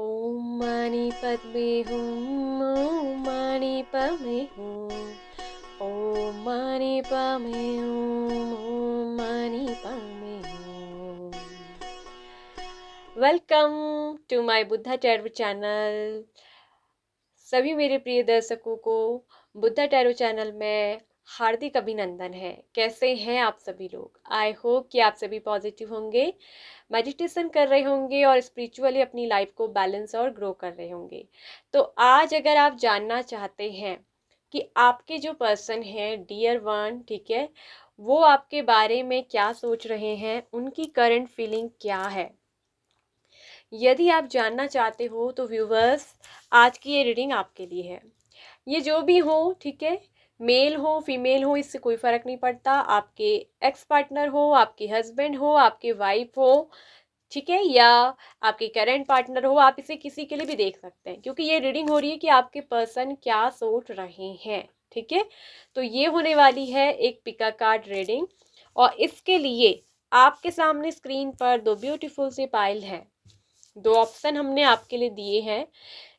ओम मणि पद्मे हूँ, ओम मणि पद्मे हूँ, ओम मणि पद्मे हूँ, ओम मणि पद्मे हूँ। Welcome to my Buddha tarot channel. सभी मेरे प्रिय दर्शकों को बुद्धा टैरो चैनल में हार्दिक अभिनंदन है। कैसे हैं आप सभी लोग? आई होप कि आप सभी पॉजिटिव होंगे, मेडिटेशन कर रहे होंगे और स्पिरिचुअली अपनी लाइफ को बैलेंस और ग्रो कर रहे होंगे। तो आज अगर आप जानना चाहते हैं कि आपके जो पर्सन हैं डियर वन, ठीक है, वो आपके बारे में क्या सोच रहे हैं, उनकी करंट फीलिंग क्या है, यदि आप जानना चाहते हो तो व्यूवर्स आज की ये रीडिंग आपके लिए है। ये जो भी हो, ठीक है, मेल हो फीमेल हो, इससे कोई फर्क नहीं पड़ता। आपके एक्स पार्टनर हो, आपके हस्बैंड हो, आपके वाइफ हो, ठीक है, या आपके करंट पार्टनर हो, आप इसे किसी के लिए भी देख सकते हैं, क्योंकि ये रीडिंग हो रही है कि आपके पर्सन क्या सोच रहे हैं। ठीक है, तो ये होने वाली है एक पिका कार्ड रीडिंग, और इसके लिए आपके सामने स्क्रीन पर दो ब्यूटीफुल सी पाइल है। दो ऑप्शन हमने आपके लिए दिए हैं।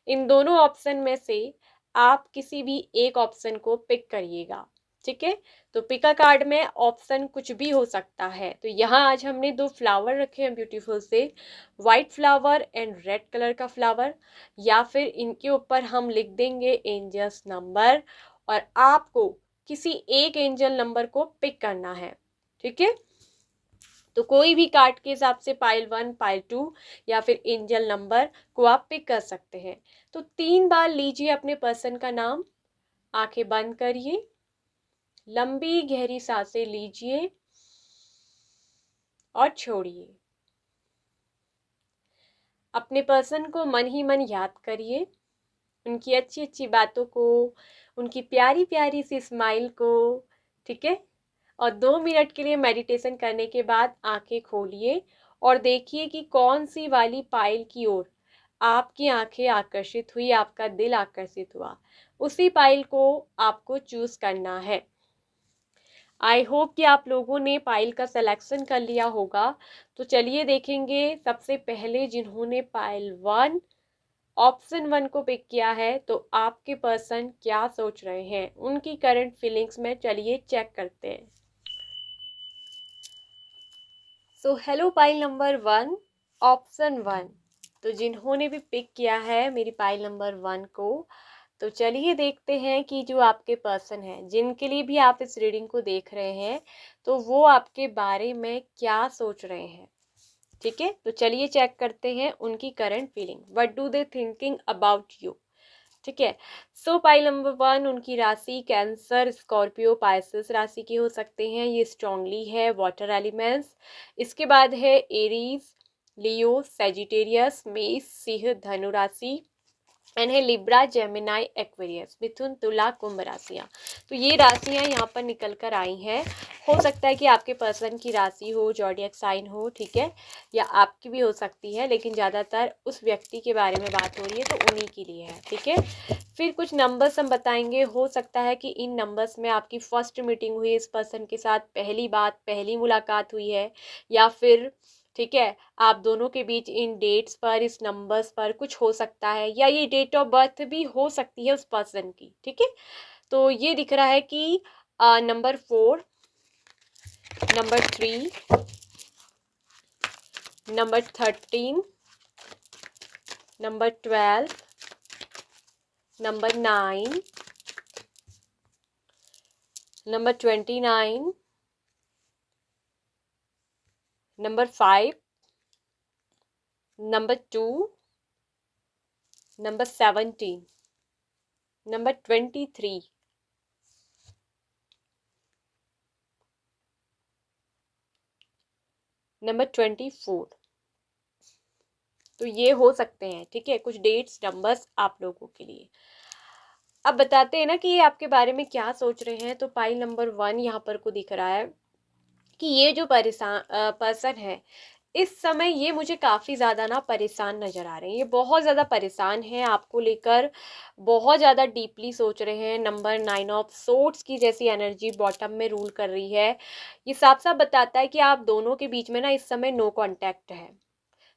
इन दोनों ऑप्शन में से आप किसी भी एक ऑप्शन को पिक करिएगा। ठीक है, तो पिका कार्ड में ऑप्शन कुछ भी हो सकता है। तो यहाँ आज हमने दो फ्लावर रखे हैं ब्यूटीफुल से, white flower and red colour का फ्लावर, या फिर इनके ऊपर हम लिख देंगे एंजल्स नंबर, और आपको किसी एक एंजल नंबर को पिक करना है। ठीक है, तो कोई भी कार्ड के हिसाब से पाइल 1, पाइल 2 या फिर एंजल नंबर को आप पिक कर सकते हैं। तो 3 बार लीजिए अपने पर्सन का नाम, आंखें बंद करिए, लंबी गहरी सांसें लीजिए और छोड़िए। अपने पर्सन को मन ही मन याद करिए, उनकी अच्छी अच्छी बातों को, उनकी प्यारी प्यारी सी स्माइल को। ठीक है, और 2 मिनट के लिए मेडिटेशन करने के बाद आंखें खोलिए और देखिए कि कौन सी वाली पाइल की ओर आपकी आंखें आकर्षित हुई, आपका दिल आकर्षित हुआ, उसी पाइल को आपको चूज करना है। आई होप कि आप लोगों ने पाइल का सिलेक्शन कर लिया होगा। तो चलिए देखेंगे, सबसे पहले जिन्होंने पाइल 1, ऑप्शन 1 को पिक किया है, तो आपके पर्सन क्या सोच रहे हैं, उनकी करंट फीलिंग्स में चलिए चेक करते हैं। So hello pile number 1, option 1। तो जिन्होंने भी पिक किया है मेरी पाइल नंबर 1 को, तो चलिए देखते हैं कि जो आपके पर्सन हैं, जिनके लिए भी आप इस रीडिंग को देख रहे हैं, तो वो आपके बारे में क्या सोच रहे हैं। ठीक है, तो चलिए चेक करते हैं उनकी current feeling, what do they thinking about you. ठीक है, सो पाइल नंबर 1, उनकी राशि कैंसर, स्कॉर्पियो, पाइसेस राशि की हो सकते हैं। ये स्ट्रांगली है वाटर एलिमेंट्स। इसके बाद है एरीज, लियो, सेजिटेरियस, मेष, सिंह, धनु राशि, एंड है लिब्रा, जेमिनाई, एक्वेरियस, मिथुन, तुला, कुंभ राशियाँ। तो ये राशियाँ यहाँ पर निकल कर आई हैं। हो सकता है कि आपके पर्सन की राशि हो, जॉडियक साइन हो, ठीक है, या आपकी भी हो सकती है, लेकिन ज़्यादातर उस व्यक्ति के बारे में बात हो रही है, तो उन्हीं के लिए है। ठीक है, फिर कुछ नंबर्स हम बताएंगे। हो सकता है कि इन नंबर्स में आपकी फर्स्ट मीटिंग हुई इस पर्सन के साथ, पहली बात, पहली मुलाकात हुई है, या फिर ठीक है, आप दोनों के बीच इन डेट्स पर, इस नंबर्स पर कुछ हो सकता है, या ये डेट ऑफ बर्थ भी हो सकती है उस पर्सन की। ठीक है, तो ये दिख रहा है कि number 4, number 3, number 13, number 12, number 9, number 29, number 5, number 2, number 17, number 23, number 24। तो ये हो सकते हैं, ठीक है, कुछ डेट्स, नंबर्स आप लोगों के लिए। अब बताते हैं ना कि ये आपके बारे में क्या सोच रहे हैं। तो पाइल नंबर 1 यहाँ पर को दिख रहा है कि ये जो पर्सन है, इस समय ये मुझे काफ़ी ज़्यादा ना परेशान नज़र आ रहे हैं। ये बहुत ज़्यादा परेशान हैं आपको लेकर, बहुत ज़्यादा डीपली सोच रहे हैं। नंबर 9 ऑफ सोर्ड्स की जैसी एनर्जी बॉटम में रूल कर रही है। ये साफ साफ बताता है कि आप दोनों के बीच में ना इस समय नो कांटेक्ट है।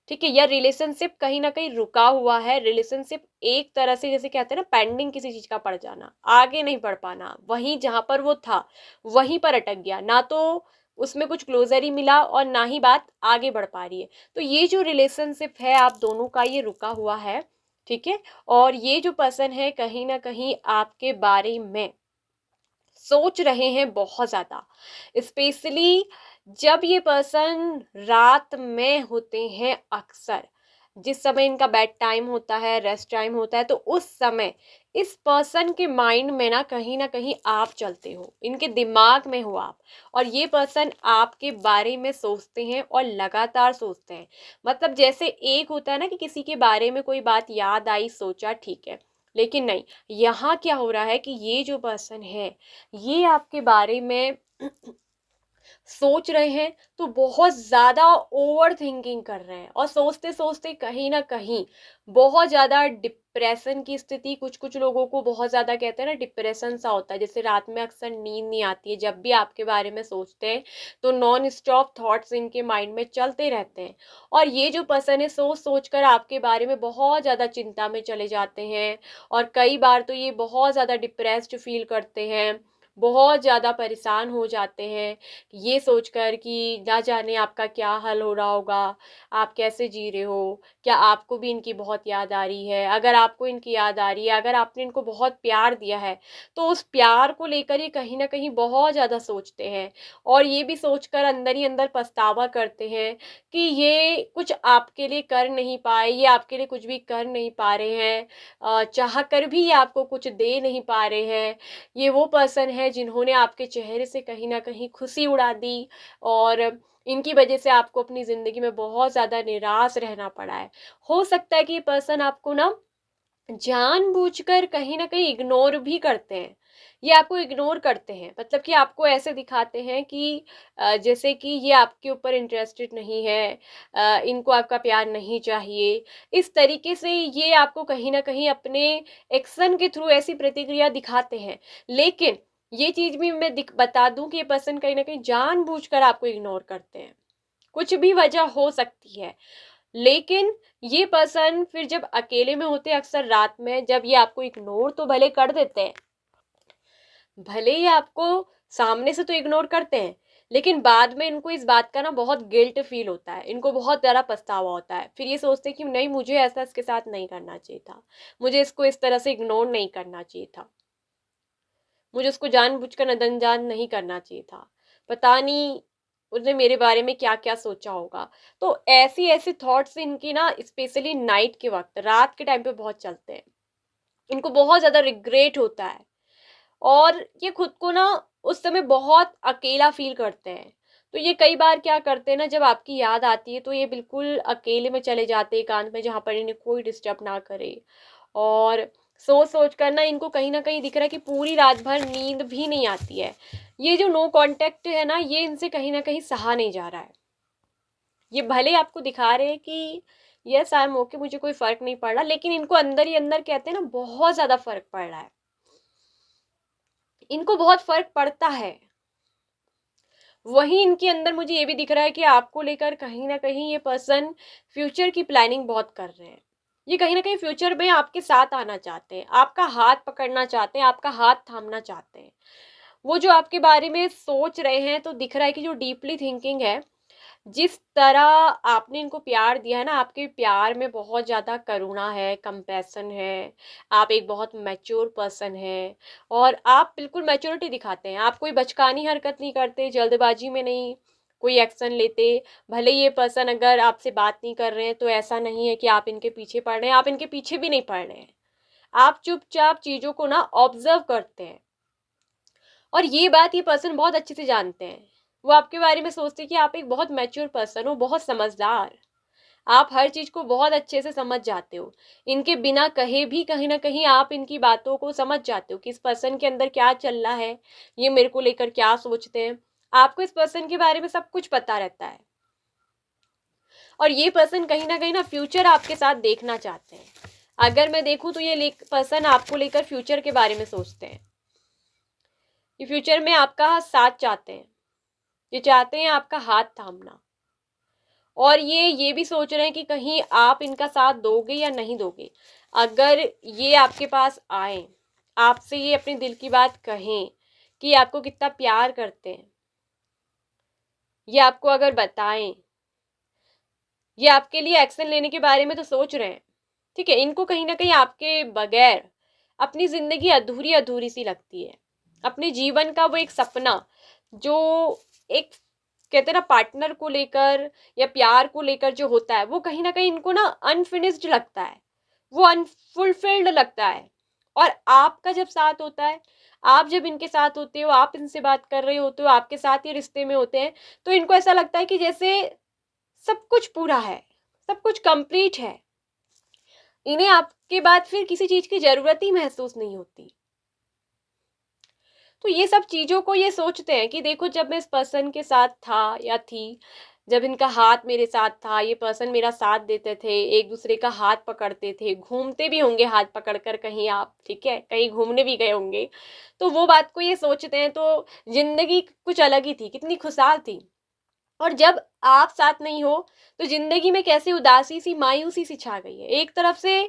ठीक है, या रिलेशनशिप कहीं ना कहीं रुका हुआ है, रिलेशनशिप एक तरह से जैसे कहते हैं ना पेंडिंग किसी चीज का पड़ जाना, आगे नहीं बढ़ पाना, वहीं जहां पर वो था वहीं पर अटक गया, ना तो उसमें कुछ क्लोजर ही मिला और ना ही बात आगे बढ़ पा रही है। तो ये जो रिलेशनशिप है आप दोनों का ये रुका हुआ है, ठीक है। और ये जो पर्सन है कहीं ना कहीं आपके बारे में सोच रहे हैं बहुत ज़्यादा, स्पेशली जब ये पर्सन रात में होते हैं अक्सर, जिस समय इनका बेड टाइम होता है, रेस्ट टाइम होता है, तो उस समय इस पर्सन के माइंड में ना कहीं आप चलते हो, इनके दिमाग में हो आप, और ये पर्सन आपके बारे में सोचते हैं और लगातार सोचते हैं। मतलब जैसे एक होता है ना कि किसी के बारे में कोई बात याद आई, सोचा, ठीक है, लेकिन नहीं, यहाँ क्या हो रहा है कि ये जो पर्सन है ये आपके बारे में सोच रहे हैं, तो बहुत ज़्यादा ओवर थिंकिंग कर रहे हैं, और सोचते सोचते कहीं ना कहीं बहुत ज़्यादा डिप्रेशन की स्थिति, कुछ कुछ लोगों को बहुत ज़्यादा कहते हैं ना डिप्रेशन सा होता है, जैसे रात में अक्सर नींद नहीं आती है, जब भी आपके बारे में सोचते हैं तो नॉन स्टॉप थॉट्स इनके माइंड में चलते रहते हैं। और ये जो पर्सन है सोच सोच कर आपके बारे में बहुत ज़्यादा चिंता में चले जाते हैं, और कई बार तो ये बहुत ज़्यादा डिप्रेस्ड फील करते हैं, बहुत ज़्यादा परेशान हो जाते हैं, ये सोचकर कि ना जाने आपका क्या हाल हो रहा होगा, आप कैसे जी रहे हो, क्या आपको भी इनकी बहुत याद आ रही है। अगर आपको इनकी याद आ रही है, अगर आपने इनको बहुत प्यार दिया है, तो उस प्यार को लेकर ये कहीं ना कहीं बहुत ज़्यादा सोचते हैं, और ये भी सोचकर अंदर ही अंदर पछतावा करते हैं कि ये कुछ आपके लिए कर नहीं पाए, ये आपके लिए कुछ भी कर नहीं पा रहे हैं, चाह कर भी ये आपको कुछ दे नहीं पा रहे हैं। ये वो पर्सन है जिन्होंने आपके चेहरे से कहीं ना कहीं खुशी उड़ा दी, और इनकी वजह से आपको अपनी ज़िंदगी में बहुत ज़्यादा निराश रहना पड़ा है। हो सकता है कि ये पर्सन आपको ना जानबूझकर कहीं न कहीं इग्नोर भी करते हैं। ये आपको इग्नोर करते हैं, मतलब कि आपको ऐसे दिखाते हैं कि जैसे कि ये आपके ऊपर इंटरेस्टेड नहीं है, इनको आपका प्यार नहीं चाहिए। इस तरीके से ये आपको कहीं न कहीं अपने एक्शन के थ्रू ऐसी प्रतिक्रिया दिखाते हैं। लेकिन ये चीज़ भी मैं बता दूँ कि ये पर्सन कहीं न कहीं जानबूझकर आपको इग्नोर करते हैं। कुछ भी वजह हो सकती है। लेकिन ये पर्सन फिर जब अकेले में होते हैं अक्सर रात में, जब ये आपको इग्नोर तो भले कर देते हैं, भले ही आपको सामने से तो इग्नोर करते हैं, लेकिन बाद में इनको इस बात का ना बहुत गिल्ट फील होता है, इनको बहुत ज़्यादा पछतावा होता है। फिर ये सोचते हैं कि नहीं, मुझे ऐसा इसके साथ नहीं करना चाहिए था, मुझे इसको इस तरह से इग्नोर नहीं करना चाहिए था, मुझे उसको जानबूझकर नजरअंदाज नहीं करना चाहिए था, पता नहीं उसने मेरे बारे में क्या क्या सोचा होगा। तो ऐसी ऐसी थॉट्स इनकी ना स्पेशली नाइट के वक्त, रात के टाइम पे बहुत चलते हैं। इनको बहुत ज़्यादा रिग्रेट होता है, और ये खुद को ना उस समय बहुत अकेला फील करते हैं। तो ये कई बार क्या करते हैं ना, जब आपकी याद आती है तो ये बिल्कुल अकेले में चले जाते हैं एकांत में, जहाँ पर इन्हें कोई डिस्टर्ब ना करे, और सोच सोच कर ना कहीं दिख रहा है कि पूरी रात भर नींद भी नहीं आती है। ये जो नो कांटेक्ट है ना, ये इनसे कहीं ना कहीं सहा नहीं जा रहा है। ये भले आपको दिखा रहे हैं कि यस आई एम ओके, मुझे कोई फर्क नहीं पड़ रहा, लेकिन इनको अंदर ही अंदर कहते हैं ना बहुत ज्यादा फर्क पड़ रहा है, इनको बहुत फर्क पड़ता है। वहीं इनके अंदर मुझे ये भी दिख रहा है कि आपको लेकर कहीं ना कहीं ये पर्सन फ्यूचर की प्लानिंग बहुत कर रहे हैं। ये कहीं ना कहीं फ्यूचर में आपके साथ आना चाहते हैं, आपका हाथ पकड़ना चाहते हैं, आपका हाथ थामना चाहते हैं। वो जो आपके बारे में सोच रहे हैं, तो दिख रहा है कि जो डीपली थिंकिंग है, जिस तरह आपने इनको प्यार दिया है ना, आपके प्यार में बहुत ज़्यादा करुणा है, कंपैशन है, आप एक बहुत मैच्योर पर्सन हैं, और आप बिल्कुल मैच्योरिटी दिखाते हैं, आप कोई बचकानी हरकत नहीं करते, जल्दबाजी में नहीं कोई एक्शन लेते। भले ये पर्सन अगर आपसे बात नहीं कर रहे हैं, तो ऐसा नहीं है कि आप इनके पीछे पड़ रहे हैं, आप इनके पीछे भी नहीं पड़ रहे हैं, आप चुपचाप चीज़ों को ना ऑब्जर्व करते हैं। और ये बात ये पर्सन बहुत अच्छे से जानते हैं, वो आपके बारे में सोचते हैं कि आप एक बहुत मैच्योर पर्सन हो, बहुत समझदार, आप हर चीज को बहुत अच्छे से समझ जाते हो, इनके बिना कहे भी कहीं ना कहीं आप इनकी बातों को समझ जाते हो कि इस पर्सन के अंदर क्या चल रहा है, ये मेरे को लेकर क्या सोचते हैं। आपको इस पर्सन के बारे में सब कुछ पता रहता है, और ये पर्सन कहीं ना फ्यूचर आपके साथ देखना चाहते हैं। अगर मैं देखूं तो ये पर्सन आपको लेकर फ्यूचर के बारे में सोचते हैं, ये फ्यूचर में आपका साथ चाहते हैं, ये चाहते हैं आपका हाथ थामना, और ये भी सोच रहे हैं कि कहीं आप इनका साथ दोगे या नहीं दोगे। अगर ये आपके पास आए, आपसे ये अपने दिल की बात कहें कि आपको कितना प्यार करते हैं, ये आपको अगर बताएं, ये आपके लिए एक्शन लेने के बारे में तो सोच रहे हैं, ठीक है, इनको कहीं ना कहीं आपके बगैर अपनी जिंदगी अधूरी अधूरी सी लगती है। अपने जीवन का वो एक सपना जो एक कहते हैं ना पार्टनर को लेकर या प्यार को लेकर जो होता है, वो कहीं ना कहीं इनको ना अनफिनिश्ड लगता है, वो अनफुलफिल्ड लगता है। और आपका जब साथ होता है, आप जब इनके साथ होते हो, आप इनसे बात कर रहे होते हो, आपके साथ ये रिश्ते में होते हैं, तो इनको ऐसा लगता है कि जैसे सब कुछ पूरा है, सब कुछ कंप्लीट है। इन्हें आपके बाद फिर किसी चीज की जरूरत ही महसूस नहीं होती। तो ये सब चीजों को ये सोचते हैं कि देखो, जब मैं इस पर्सन के साथ था या थी, जब इनका हाथ मेरे साथ था, ये पर्सन मेरा साथ देते थे, एक दूसरे का हाथ पकड़ते थे, घूमते भी होंगे हाथ पकड़कर कहीं आप, ठीक है, कहीं घूमने भी गए होंगे, तो वो बात को ये सोचते हैं। तो जिंदगी कुछ अलग ही थी, कितनी खुशहाल थी। और जब आप साथ नहीं हो, तो जिंदगी में कैसी उदासी सी, मायूसी सी छा गई है। एक तरफ से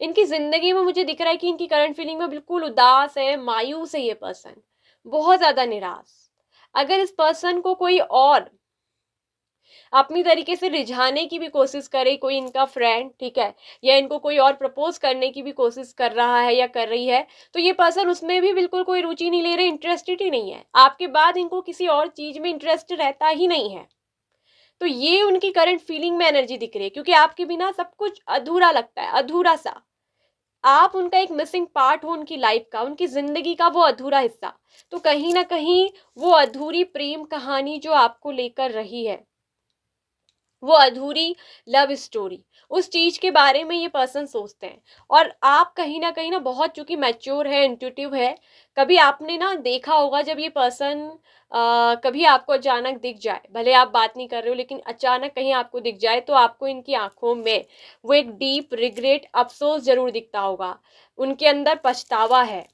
इनकी जिंदगी में मुझे दिख रहा है कि इनकी करंट फीलिंग में बिल्कुल उदास है, मायूस है ये पर्सन, बहुत ज्यादा निराश। अगर इस पर्सन को कोई और अपनी तरीके से रिझाने की भी कोशिश करे, कोई इनका फ्रेंड, ठीक है, या इनको कोई और प्रपोज करने की भी कोशिश कर रहा है या कर रही है, तो ये पर्सन उसमें भी बिल्कुल कोई रुचि नहीं ले रहे, इंटरेस्टेड ही नहीं है। आपके बाद इनको किसी और चीज में इंटरेस्ट रहता ही नहीं है। तो ये उनकी करंट फीलिंग में एनर्जी दिख रही है, क्योंकि आपके बिना सब कुछ अधूरा लगता है, अधूरा सा। आप उनका एक मिसिंग पार्ट हो उनकी लाइफ का, उनकी जिंदगी का वो अधूरा हिस्सा। तो कहीं ना कहीं वो अधूरी प्रेम कहानी जो आपको लेकर रही है, वो अधूरी लव स्टोरी, उस चीज के बारे में ये पर्सन सोचते हैं। और आप कहीं ना बहुत, चूंकि मैच्योर है, इंट्यूटिव है, कभी आपने ना देखा होगा जब ये पर्सन कभी आपको अचानक दिख जाए, भले आप बात नहीं कर रहे हो, लेकिन अचानक कहीं आपको दिख जाए, तो आपको इनकी आंखों में वो एक डीप रिग्रेट, अफसोस जरूर दिखता होगा। उनके अंदर पछतावा है।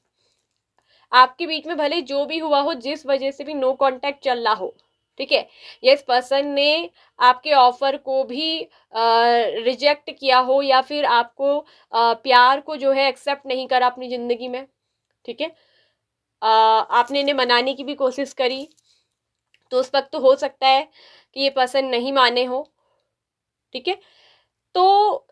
आपके बीच में भले जो भी हुआ हो, जिस वजह से भी नो कांटेक्ट चल रहा हो, ठीक है, इस पर्सन ने आपके ऑफर को भी रिजेक्ट किया हो, या फिर आपको प्यार को जो है एक्सेप्ट नहीं करा अपनी जिंदगी में, ठीक है, आपने इन्हें मनाने की भी कोशिश करी, तो उस वक्त तो हो सकता है कि ये पर्सन नहीं माने हो, ठीक है। तो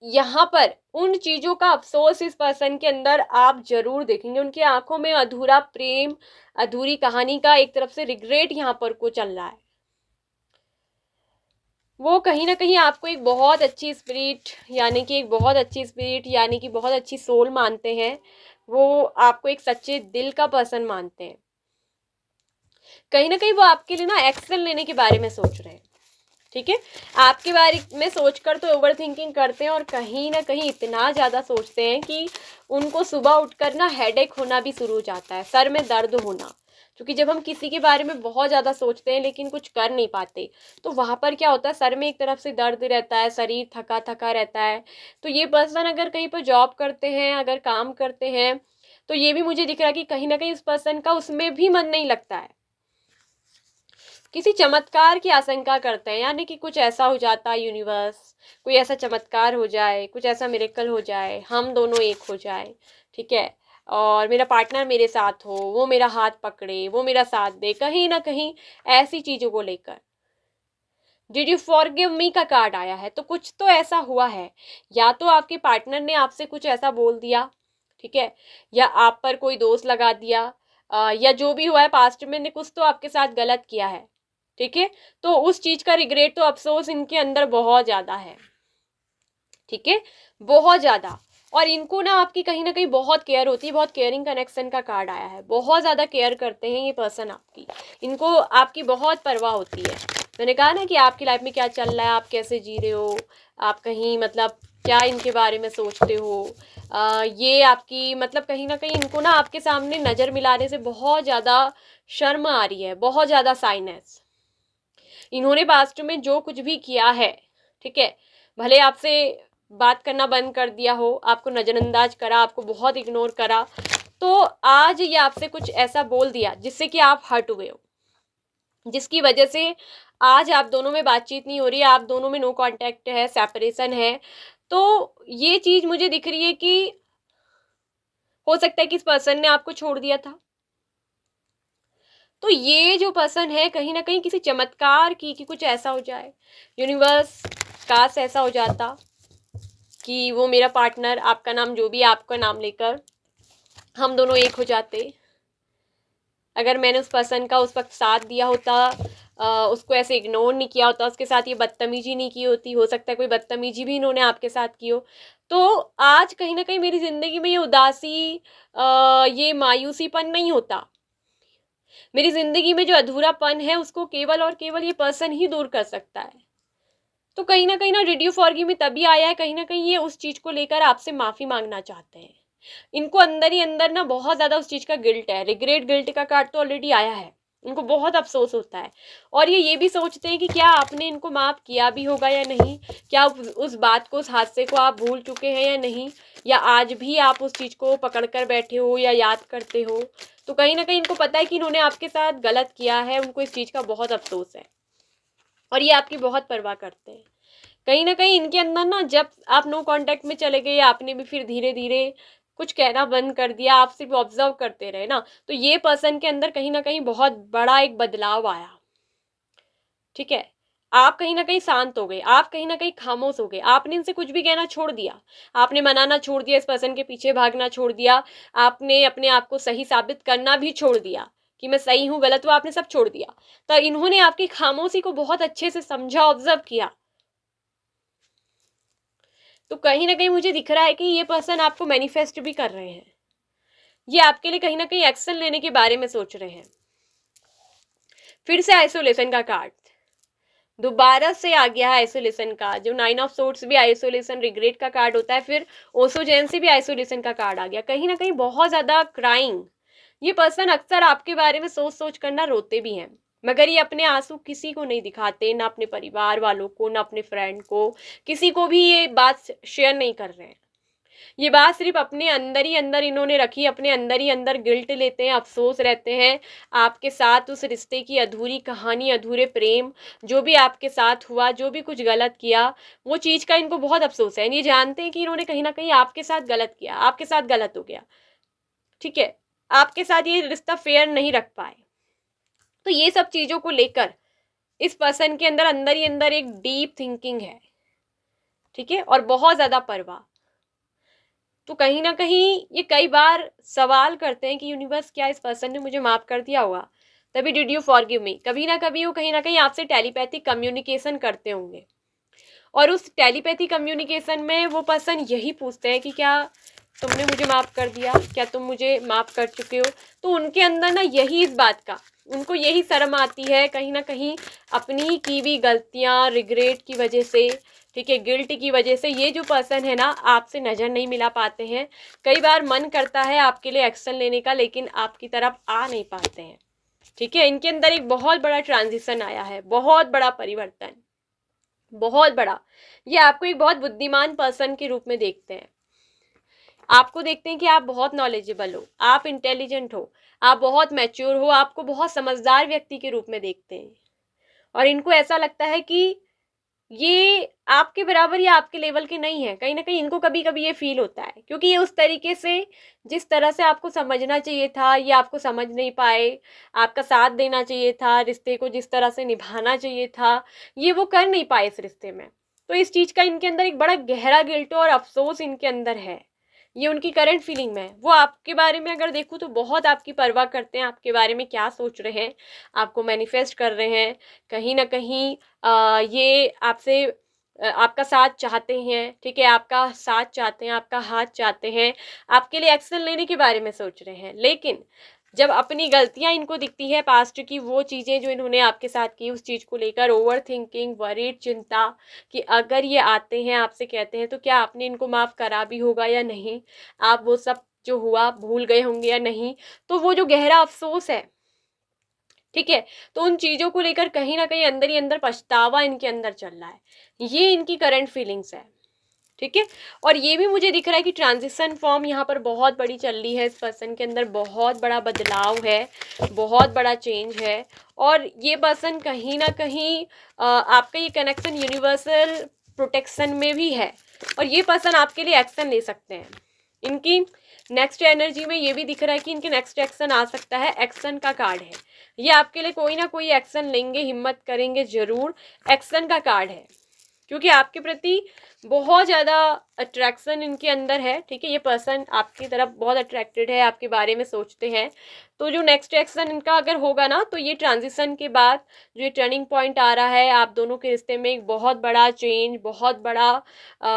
यहाँ पर उन चीजों का अफसोस इस पर्सन के अंदर आप जरूर देखेंगे। उनकी आंखों में अधूरा प्रेम, अधूरी कहानी का एक तरफ से रिग्रेट यहाँ पर को चल रहा है। वो कहीं ना कहीं आपको एक बहुत अच्छी स्पिरिट, यानी कि एक बहुत अच्छी स्पिरिट, यानी कि बहुत अच्छी सोल मानते हैं। वो आपको एक सच्चे दिल का पर्सन मानते हैं। कहीं ना कहीं वो आपके लिए ना एक्शन लेने के बारे में सोच रहे हैं, ठीक है। आपके बारे में सोचकर तो ओवर थिंकिंग करते हैं, और कहीं ना कहीं इतना ज़्यादा सोचते हैं कि उनको सुबह उठकर ना हेडेक होना भी शुरू हो जाता है, सर में दर्द होना। क्योंकि जब हम किसी के बारे में बहुत ज़्यादा सोचते हैं लेकिन कुछ कर नहीं पाते, तो वहाँ पर क्या होता है, सर में एक तरफ से दर्द रहता है, शरीर थका थका रहता है। तो ये पर्सन अगर कहीं पर जॉब करते हैं, अगर काम करते हैं, तो ये भी मुझे दिख रहा है कि कहीं ना कहीं उस पर्सन का उसमें भी मन नहीं लगता है। किसी चमत्कार की आशंका करते हैं, यानी कि कुछ ऐसा हो जाता है यूनिवर्स, कोई ऐसा चमत्कार हो जाए, कुछ ऐसा मिरेकल हो जाए, हम दोनों एक हो जाए, ठीक है, और मेरा पार्टनर मेरे साथ हो, वो मेरा हाथ पकड़े, वो मेरा साथ दे, कहीं ना कहीं ऐसी चीजों को लेकर। डिड यू फॉरगिव मी का कार्ड आया है, तो कुछ तो ऐसा हुआ है। या तो आपके पार्टनर ने आपसे कुछ ऐसा बोल दिया, ठीक है, या आप पर कोई दोष लगा दिया, या जो भी हुआ है पास्ट में ने कुछ तो आपके साथ गलत किया है, ठीक है। तो उस चीज का रिग्रेट, तो अफसोस इनके अंदर बहुत ज्यादा है, ठीक है, बहुत ज्यादा। और इनको ना आपकी कहीं ना कहीं बहुत केयर होती है, बहुत केयरिंग कनेक्शन का कार्ड आया है, बहुत ज्यादा केयर करते हैं ये पर्सन आपकी, इनको आपकी बहुत परवाह होती है। मैंने कहा ना कि आपकी लाइफ में क्या चल रहा है, आप कैसे जी रहे हो, आप कहीं मतलब क्या इनके बारे में सोचते हो, ये आपकी मतलब कहीं ना कहीं इनको ना आपके सामने नजर मिलाने से बहुत ज्यादा शर्म आ रही है, बहुत ज्यादा साइनेस। इन्होंने पास्ट में जो कुछ भी किया है, ठीक है, भले आपसे बात करना बंद कर दिया हो, आपको नजरअंदाज करा, आपको बहुत इग्नोर करा, तो आज ये आपसे कुछ ऐसा बोल दिया जिससे कि आप हर्ट हुए हो, जिसकी वजह से आज आप दोनों में बातचीत नहीं हो रही है, आप दोनों में नो कांटेक्ट है, सेपरेशन है, तो ये चीज़ मुझे दिख रही है कि हो सकता है कि इस पर्सन ने आपको छोड़ दिया था। तो ये जो पर्सन है कहीं ना कहीं किसी चमत्कार की कि कुछ ऐसा हो जाए, यूनिवर्स, काश ऐसा हो जाता कि वो मेरा पार्टनर, आपका नाम जो भी है, आपका नाम लेकर हम दोनों एक हो जाते। अगर मैंने उस पर्सन का उस वक्त साथ दिया होता, उसको ऐसे इग्नोर नहीं किया होता, उसके साथ ये बदतमीजी नहीं की होती, हो सकता है कोई बदतमीजी भी इन्होंने आपके साथ की हो, तो आज कहीं ना कहीं मेरी ज़िंदगी में ये उदासी, ये मायूसीपन नहीं होता। मेरी ज़िंदगी में जो अधूरापन है उसको केवल और केवल ये पर्सन ही दूर कर सकता है। तो कहीं ना डिड यू फॉरगिव मी तभी आया है, कहीं ना कहीं ये उस चीज़ को लेकर आपसे माफ़ी मांगना चाहते हैं। इनको अंदर ही अंदर ना बहुत ज़्यादा उस चीज़ का गिल्ट है, रिग्रेट, गिल्ट का कार्ड तो ऑलरेडी आया है। इनको बहुत अफसोस होता है और ये भी सोचते हैं कि क्या आपने इनको माफ़ किया भी होगा या नहीं, क्या उस बात को, उस हादसे को आप भूल चुके हैं या नहीं, या आज भी आप उस चीज़ को पकड़ कर बैठे हो या याद करते हो। तो कहीं ना कहीं इनको पता है कि इन्होंने आपके साथ गलत किया है, उनको इस चीज़ का बहुत अफसोस है और ये आपकी बहुत परवाह करते हैं। कहीं ना कहीं इनके अंदर ना, जब आप नो कांटेक्ट में चले गए, आपने भी फिर धीरे धीरे कुछ कहना बंद कर दिया, आप सिर्फ ऑब्जर्व करते रहे ना, तो ये पर्सन के अंदर कहीं ना कहीं बहुत बड़ा एक बदलाव आया। ठीक है, आप कहीं ना कहीं शांत हो गए, आप कहीं ना कहीं खामोश हो गए, आपने इनसे कुछ भी कहना छोड़ दिया, आपने मनाना छोड़ दिया, इस पर्सन के पीछे भागना छोड़ दिया, आपने अपने आप को सही साबित करना भी छोड़ दिया कि मैं सही हूँ गलत हूँ, आपने सब छोड़ दिया। तो इन्होंने आपकी खामोशी को बहुत अच्छे से समझा, ऑब्जर्व किया। तो कहीं ना कहीं मुझे दिख रहा है कि ये पर्सन आपको मैनिफेस्ट भी कर रहे हैं, ये आपके लिए कहीं ना कहीं एक्शन लेने के बारे में सोच रहे हैं। फिर से आइसोलेशन का कार्ड दोबारा से आ गया है, आइसोलेशन का, जो 9 ऑफ सोर्ड्स भी आइसोलेशन, रिग्रेट का कार्ड होता है, फिर ओसोजेन से भी आइसोलेशन का कार्ड आ गया। कहीं ना कहीं बहुत ज्यादा क्राइंग, ये पर्सन अक्सर आपके बारे में सोच सोच कर ना रोते भी हैं, मगर ये अपने आंसू किसी को नहीं दिखाते, ना अपने परिवार वालों को, ना अपने फ्रेंड को, किसी को भी ये बात शेयर नहीं कर रहे हैं। ये बात सिर्फ अपने अंदर ही अंदर इन्होंने रखी, अपने अंदर ही अंदर गिल्ट लेते हैं, अफसोस रहते हैं आपके साथ, उस रिश्ते की अधूरी कहानी, अधूरे प्रेम, जो भी आपके साथ हुआ, जो भी कुछ गलत किया, वो चीज़ का इनको बहुत अफसोस है। ये जानते हैं कि इन्होंने कहीं ना कहीं आपके साथ गलत किया, आपके साथ गलत हो गया। ठीक है, आपके साथ ये रिश्ता फेयर नहीं रख पाए। तो ये सब चीज़ों को लेकर इस पर्सन के अंदर ही अंदर एक डीप थिंकिंग है। ठीक है, और बहुत ज़्यादा परवाह। तो कहीं ना कहीं ये कई बार सवाल करते हैं कि यूनिवर्स, क्या इस पर्सन ने मुझे माफ़ कर दिया होगा, तभी डिड यू फॉरगिव मी। कभी ना कभी वो कहीं ना कहीं आपसे टेलीपैथिक कम्युनिकेशन करते होंगे और उस टेलीपैथी कम्युनिकेशन में वो पर्सन यही पूछते हैं कि क्या तुमने मुझे माफ़ कर दिया, क्या तुम मुझे माफ़ कर चुके हो। तो उनके अंदर ना यही, इस बात का उनको यही शर्म आती है कहीं ना कहीं, अपनी की भी गलतियाँ, रिग्रेट की वजह से, ठीक है, गिल्ट की वजह से ये जो पर्सन है ना, आपसे नज़र नहीं मिला पाते हैं। कई बार मन करता है आपके लिए एक्शन लेने का, लेकिन आपकी तरफ आ नहीं पाते हैं। ठीक है, इनके अंदर एक बहुत बड़ा ट्रांजिशन आया है, बहुत बड़ा परिवर्तन, बहुत बड़ा। ये आपको एक बहुत बुद्धिमान पर्सन के रूप में देखते हैं, आपको देखते हैं कि आप बहुत नॉलेजेबल हो, आप इंटेलिजेंट हो, आप बहुत मैच्योर हो, आपको बहुत समझदार व्यक्ति के रूप में देखते हैं। और इनको ऐसा लगता है कि ये आपके बराबर या आपके लेवल के नहीं है। कहीं ना कहीं इनको कभी कभी ये फील होता है, क्योंकि ये उस तरीके से, जिस तरह से आपको समझना चाहिए था, ये आपको समझ नहीं पाए, आपका साथ देना चाहिए था, रिश्ते को जिस तरह से निभाना चाहिए था, ये वो कर नहीं पाए इस रिश्ते में। तो इस चीज़ का इनके अंदर एक बड़ा गहरा गिल्ट और अफसोस इनके अंदर है। ये उनकी करंट फीलिंग में है। वो आपके बारे में अगर देखूँ तो बहुत आपकी परवाह करते हैं, आपके बारे में क्या सोच रहे हैं, आपको मैनिफेस्ट कर रहे हैं। कहीं ना कहीं ये आपसे आपका साथ चाहते हैं। ठीक है, आपका साथ चाहते हैं, आपका हाथ चाहते हैं, आपके लिए एक्शन लेने के बारे में सोच रहे हैं। लेकिन जब अपनी गलतियां इनको दिखती है पास्ट की, वो चीज़ें जो इन्होंने आपके साथ की, उस चीज़ को लेकर ओवर थिंकिंग, वरीड, चिंता, कि अगर ये आते हैं आपसे कहते हैं तो क्या आपने इनको माफ़ करा भी होगा या नहीं, आप वो सब जो हुआ भूल गए होंगे या नहीं। तो वो जो गहरा अफसोस है, ठीक है, तो उन चीज़ों को लेकर कहीं ना कहीं अंदर ही अंदर पछतावा इनके अंदर चल रहा है। ये इनकी करंट फीलिंग्स है। ठीक है। और ये भी मुझे दिख रहा है कि ट्रांजिशन फॉर्म यहाँ पर बहुत बड़ी चल रही है, इस पर्सन के अंदर बहुत बड़ा बदलाव है, बहुत बड़ा चेंज है। और ये पर्सन कहीं ना कहीं आपका ये कनेक्शन यूनिवर्सल प्रोटेक्शन में भी है, और ये पर्सन आपके लिए एक्शन ले सकते हैं। इनकी नेक्स्ट एनर्जी में ये भी दिख रहा है कि इनके नेक्स्ट एक्शन आ सकता है, एक्शन का कार्ड है। ये आपके लिए कोई ना कोई एक्शन लेंगे, हिम्मत करेंगे जरूर, एक्शन का कार्ड है, क्योंकि आपके प्रति बहुत ज़्यादा अट्रैक्शन इनके अंदर है। ठीक है, ये पर्सन आपकी तरफ बहुत अट्रैक्टेड है, आपके बारे में सोचते हैं। तो जो नेक्स्ट एक्शन इनका अगर होगा ना, तो ये ट्रांजिशन के बाद जो ये टर्निंग पॉइंट आ रहा है आप दोनों के रिश्ते में, एक बहुत बड़ा चेंज, बहुत बड़ा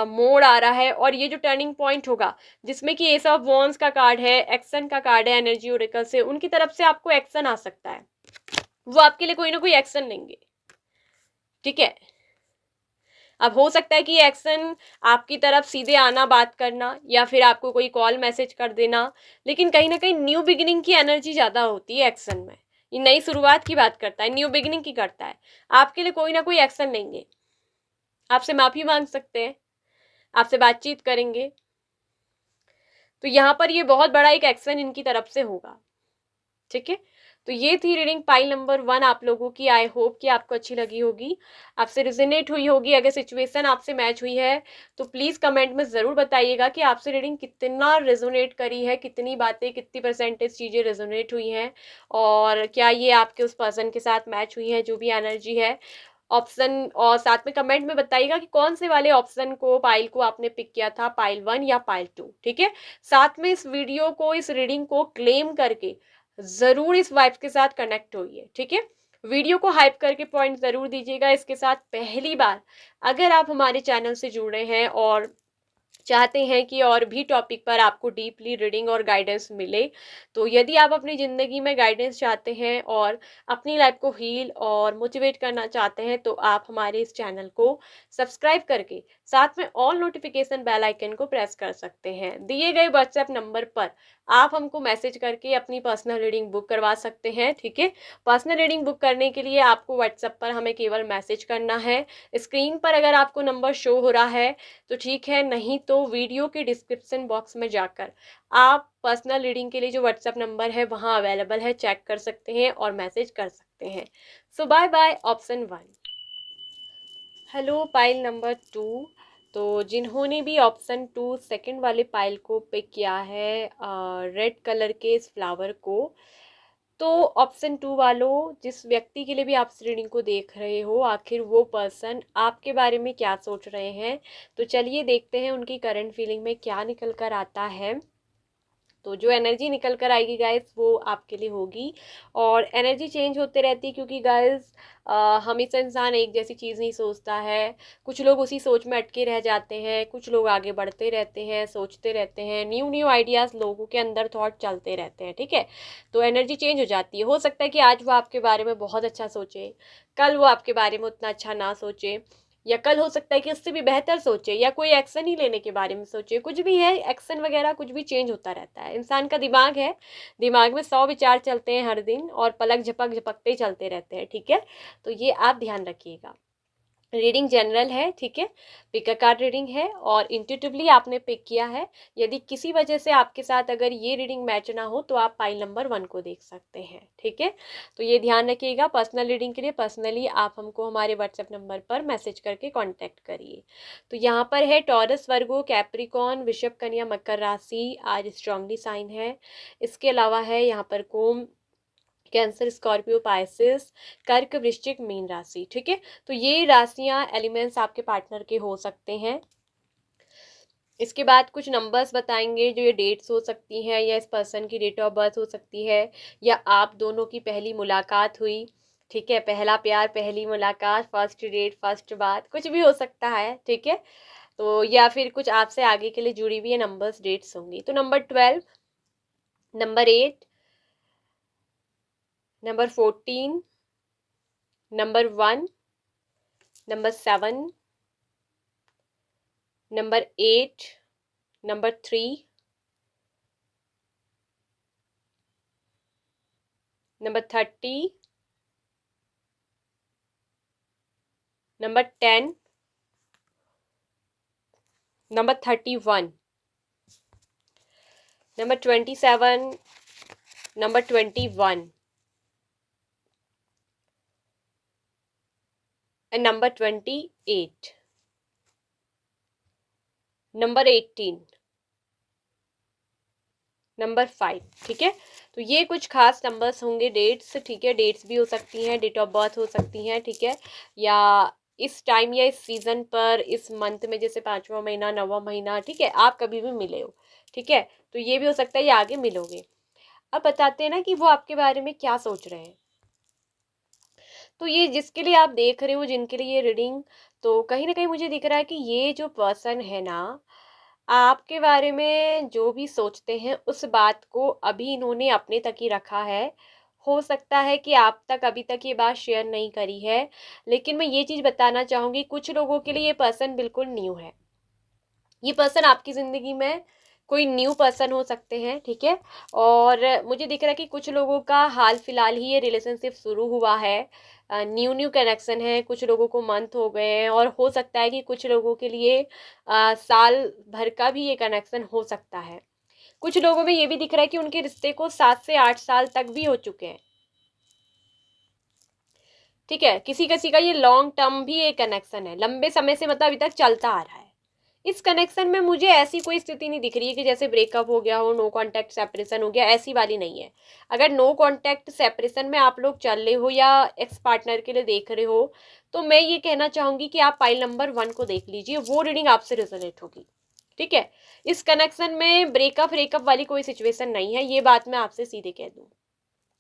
मोड़ आ रहा है। और ये जो टर्निंग पॉइंट होगा, जिसमें कि एस ऑफ वॉन्ड्स का कार्ड है, एक्शन का कार्ड है, एनर्जी ओरेकल से उनकी तरफ से आपको एक्शन आ सकता है, वो आपके लिए कोई ना कोई एक्शन लेंगे। ठीक है, अब हो सकता है कि एक्शन आपकी तरफ सीधे आना, बात करना, या फिर आपको कोई कॉल मैसेज कर देना, लेकिन कहीं ना कहीं न्यू बिगिनिंग की एनर्जी ज़्यादा होती है एक्शन में। ये नई शुरुआत की बात करता है, न्यू बिगिनिंग की करता है। आपके लिए कोई ना कोई एक्शन लेंगे, आपसे माफ़ी मांग सकते हैं, आपसे बातचीत करेंगे। तो यहाँ पर ये बहुत बड़ा एक एक्शन इनकी तरफ से होगा। ठीक है, तो ये थी रीडिंग पाइल नंबर 1 आप लोगों की। आई होप कि आपको अच्छी लगी होगी, आपसे रिजोनेट हुई होगी। अगर सिचुएशन आपसे मैच हुई है तो प्लीज़ कमेंट में ज़रूर बताइएगा कि आपसे रीडिंग कितना रेजोनेट करी है, कितनी बातें, कितनी परसेंटेज चीज़ें रेजोनेट हुई हैं, और क्या ये आपके उस पर्सन के साथ मैच हुई है, जो भी एनर्जी है ऑप्शन। और साथ में कमेंट में बताइएगा कि कौन से वाले ऑप्शन को, पाइल को आपने पिक किया था, पाइल 1 या पाइल 2। ठीक है, साथ में इस वीडियो को, इस रीडिंग को क्लेम करके जरूर इस वाइब्स के साथ कनेक्ट होइए। ठीक है, वीडियो को हाइप करके पॉइंट जरूर दीजिएगा। इसके साथ पहली बार अगर आप हमारे चैनल से जुड़े हैं और चाहते हैं कि और भी टॉपिक पर आपको डीपली रीडिंग और गाइडेंस मिले, तो यदि आप अपनी ज़िंदगी में गाइडेंस चाहते हैं और अपनी लाइफ को हील और मोटिवेट करना चाहते हैं, तो आप हमारे इस चैनल को सब्सक्राइब करके साथ में ऑल नोटिफिकेशन बेल आइकन को प्रेस कर सकते हैं। दिए गए व्हाट्सएप नंबर पर आप हमको मैसेज करके अपनी पर्सनल रीडिंग बुक करवा सकते हैं। ठीक है, पर्सनल रीडिंग बुक करने के लिए आपको व्हाट्सएप पर हमें केवल मैसेज करना है। स्क्रीन पर अगर आपको नंबर शो हो रहा है तो ठीक है, नहीं तो वीडियो के डिस्क्रिप्शन बॉक्स में जाकर आप पर्सनल रीडिंग के लिए जो व्हाट्सएप नंबर है वहाँ अवेलेबल है, चेक कर सकते हैं और मैसेज कर सकते हैं। So bye bye option 1। Hello pile number 2। तो जिन्होंने भी ऑप्शन 2 सेकंड वाले पाइल को पिक किया है, रेड कलर के इस फ्लावर को, तो ऑप्शन 2 वालों, जिस व्यक्ति के लिए भी आप इस रीडिंग को देख रहे हो, आखिर वो पर्सन आपके बारे में क्या सोच रहे हैं। तो चलिए देखते हैं उनकी करंट फीलिंग में क्या निकल कर आता है। तो जो एनर्जी निकल कर आएगी गाइस, वो आपके लिए होगी। और एनर्जी चेंज होते रहती है, क्योंकि गाइस हमेशा इंसान एक जैसी चीज़ नहीं सोचता है। कुछ लोग उसी सोच में अटके रह जाते हैं, कुछ लोग आगे बढ़ते रहते हैं, सोचते रहते हैं, न्यू न्यू आइडियाज़ लोगों के अंदर थॉट चलते रहते हैं। ठीक है, तो एनर्जी चेंज हो जाती है। हो सकता है कि आज वो आपके बारे में बहुत अच्छा सोचे, कल वो आपके बारे में उतना अच्छा ना सोचे, या कल हो सकता है कि उससे भी बेहतर सोचे, या कोई एक्शन ही लेने के बारे में सोचे। कुछ भी है, एक्शन वगैरह कुछ भी चेंज होता रहता है। इंसान का दिमाग है, दिमाग में 100 विचार चलते हैं हर दिन, और पलक झपक झपकते ही चलते रहते हैं। ठीक है, तो ये आप ध्यान रखिएगा। रीडिंग जनरल है, ठीक है, पिक अ कार्ड रीडिंग है, और इंट्यूटिवली आपने पिक किया है। यदि किसी वजह से आपके साथ अगर ये रीडिंग मैच ना हो, तो आप पाइल नंबर 1 को देख सकते हैं। ठीक है, तो ये ध्यान रखिएगा। पर्सनल रीडिंग के लिए पर्सनली आप हमको हमारे व्हाट्सएप नंबर पर मैसेज करके कॉन्टैक्ट करिए। तो यहाँ पर है टॉरस, वर्गो, कैप्रिकॉन, वृषभ, कन्या, मकर राशि आज स्ट्रांगली साइन है। इसके अलावा है यहाँ पर कुंभ, कैंसर, स्कॉर्पियो, पाइसेस, कर्क, वृश्चिक, मीन राशि। ठीक है, तो ये राशियां, एलिमेंट्स आपके पार्टनर के हो सकते हैं। इसके बाद कुछ नंबर्स बताएंगे, जो ये डेट्स हो सकती हैं, या इस पर्सन की डेट ऑफ बर्थ हो सकती है, या आप दोनों की पहली मुलाकात हुई। ठीक है, पहला प्यार, पहली मुलाकात, फर्स्ट डेट, फर्स्ट बात, कुछ भी हो सकता है। ठीक है, तो या फिर कुछ आपसे आगे के लिए जुड़ी हुई है नंबर्स, डेट्स होंगी। तो number 12, number 8, number 14, number 1, number 7, number 8, number 3, number 30, number 10, number 31, number 27, number 21 and number 28, number 18, number 5। ठीक है, तो ये कुछ खास नंबर्स होंगे, डेट्स। ठीक है, डेट्स भी हो सकती हैं, डेट ऑफ बर्थ हो सकती हैं। ठीक है, या इस टाइम या इस सीजन पर, इस मंथ में, जैसे 5वां महीना, 9वां महीना। ठीक है, आप कभी भी मिले हो। ठीक है, तो ये भी हो सकता है ये आगे मिलोगे। अब बताते हैं ना कि वो आपके बारे में क्या सोच रहे हैं। तो ये जिसके लिए आप देख रहे हो, जिनके लिए ये रीडिंग, तो कहीं ना कहीं मुझे दिख रहा है कि ये जो पर्सन है ना, आपके बारे में जो भी सोचते हैं उस बात को अभी इन्होंने अपने तक ही रखा है। हो सकता है कि आप तक अभी तक ये बात शेयर नहीं करी है, लेकिन मैं ये चीज़ बताना चाहूँगी, कुछ लोगों के लिए ये पर्सन बिल्कुल न्यू है। ये पर्सन आपकी ज़िंदगी में कोई न्यू पर्सन हो सकते हैं। ठीक है, और मुझे दिख रहा है कि कुछ लोगों का हाल फिलहाल ही ये रिलेशनशिप शुरू हुआ है, न्यू न्यू कनेक्शन है। कुछ लोगों को मंथ हो गए हैं, और हो सकता है कि कुछ लोगों के लिए साल भर का भी ये कनेक्शन हो सकता है। कुछ लोगों में ये भी दिख रहा है कि उनके रिश्ते को 7 से 8 साल तक भी हो चुके हैं। ठीक है, किसी किसी का ये लॉन्ग टर्म भी एक कनेक्शन है, लंबे समय से, मतलब अभी तक चलता आ रहा है। इस कनेक्शन में मुझे ऐसी कोई स्थिति नहीं दिख रही है कि जैसे ब्रेकअप हो गया हो, नो कांटेक्ट सेपरेशन हो गया, ऐसी वाली नहीं है। अगर नो कांटेक्ट सेपरेशन में आप लोग चल रहे हो या एक्स पार्टनर के लिए देख रहे हो, तो मैं ये कहना चाहूंगी कि आप पाइल नंबर 1 को देख लीजिए, वो रीडिंग आपसे रिजोनेट होगी। ठीक है, इस कनेक्शन में ब्रेकअप वाली कोई सिचुएशन नहीं है, ये बात मैं आपसे सीधे कह दूं।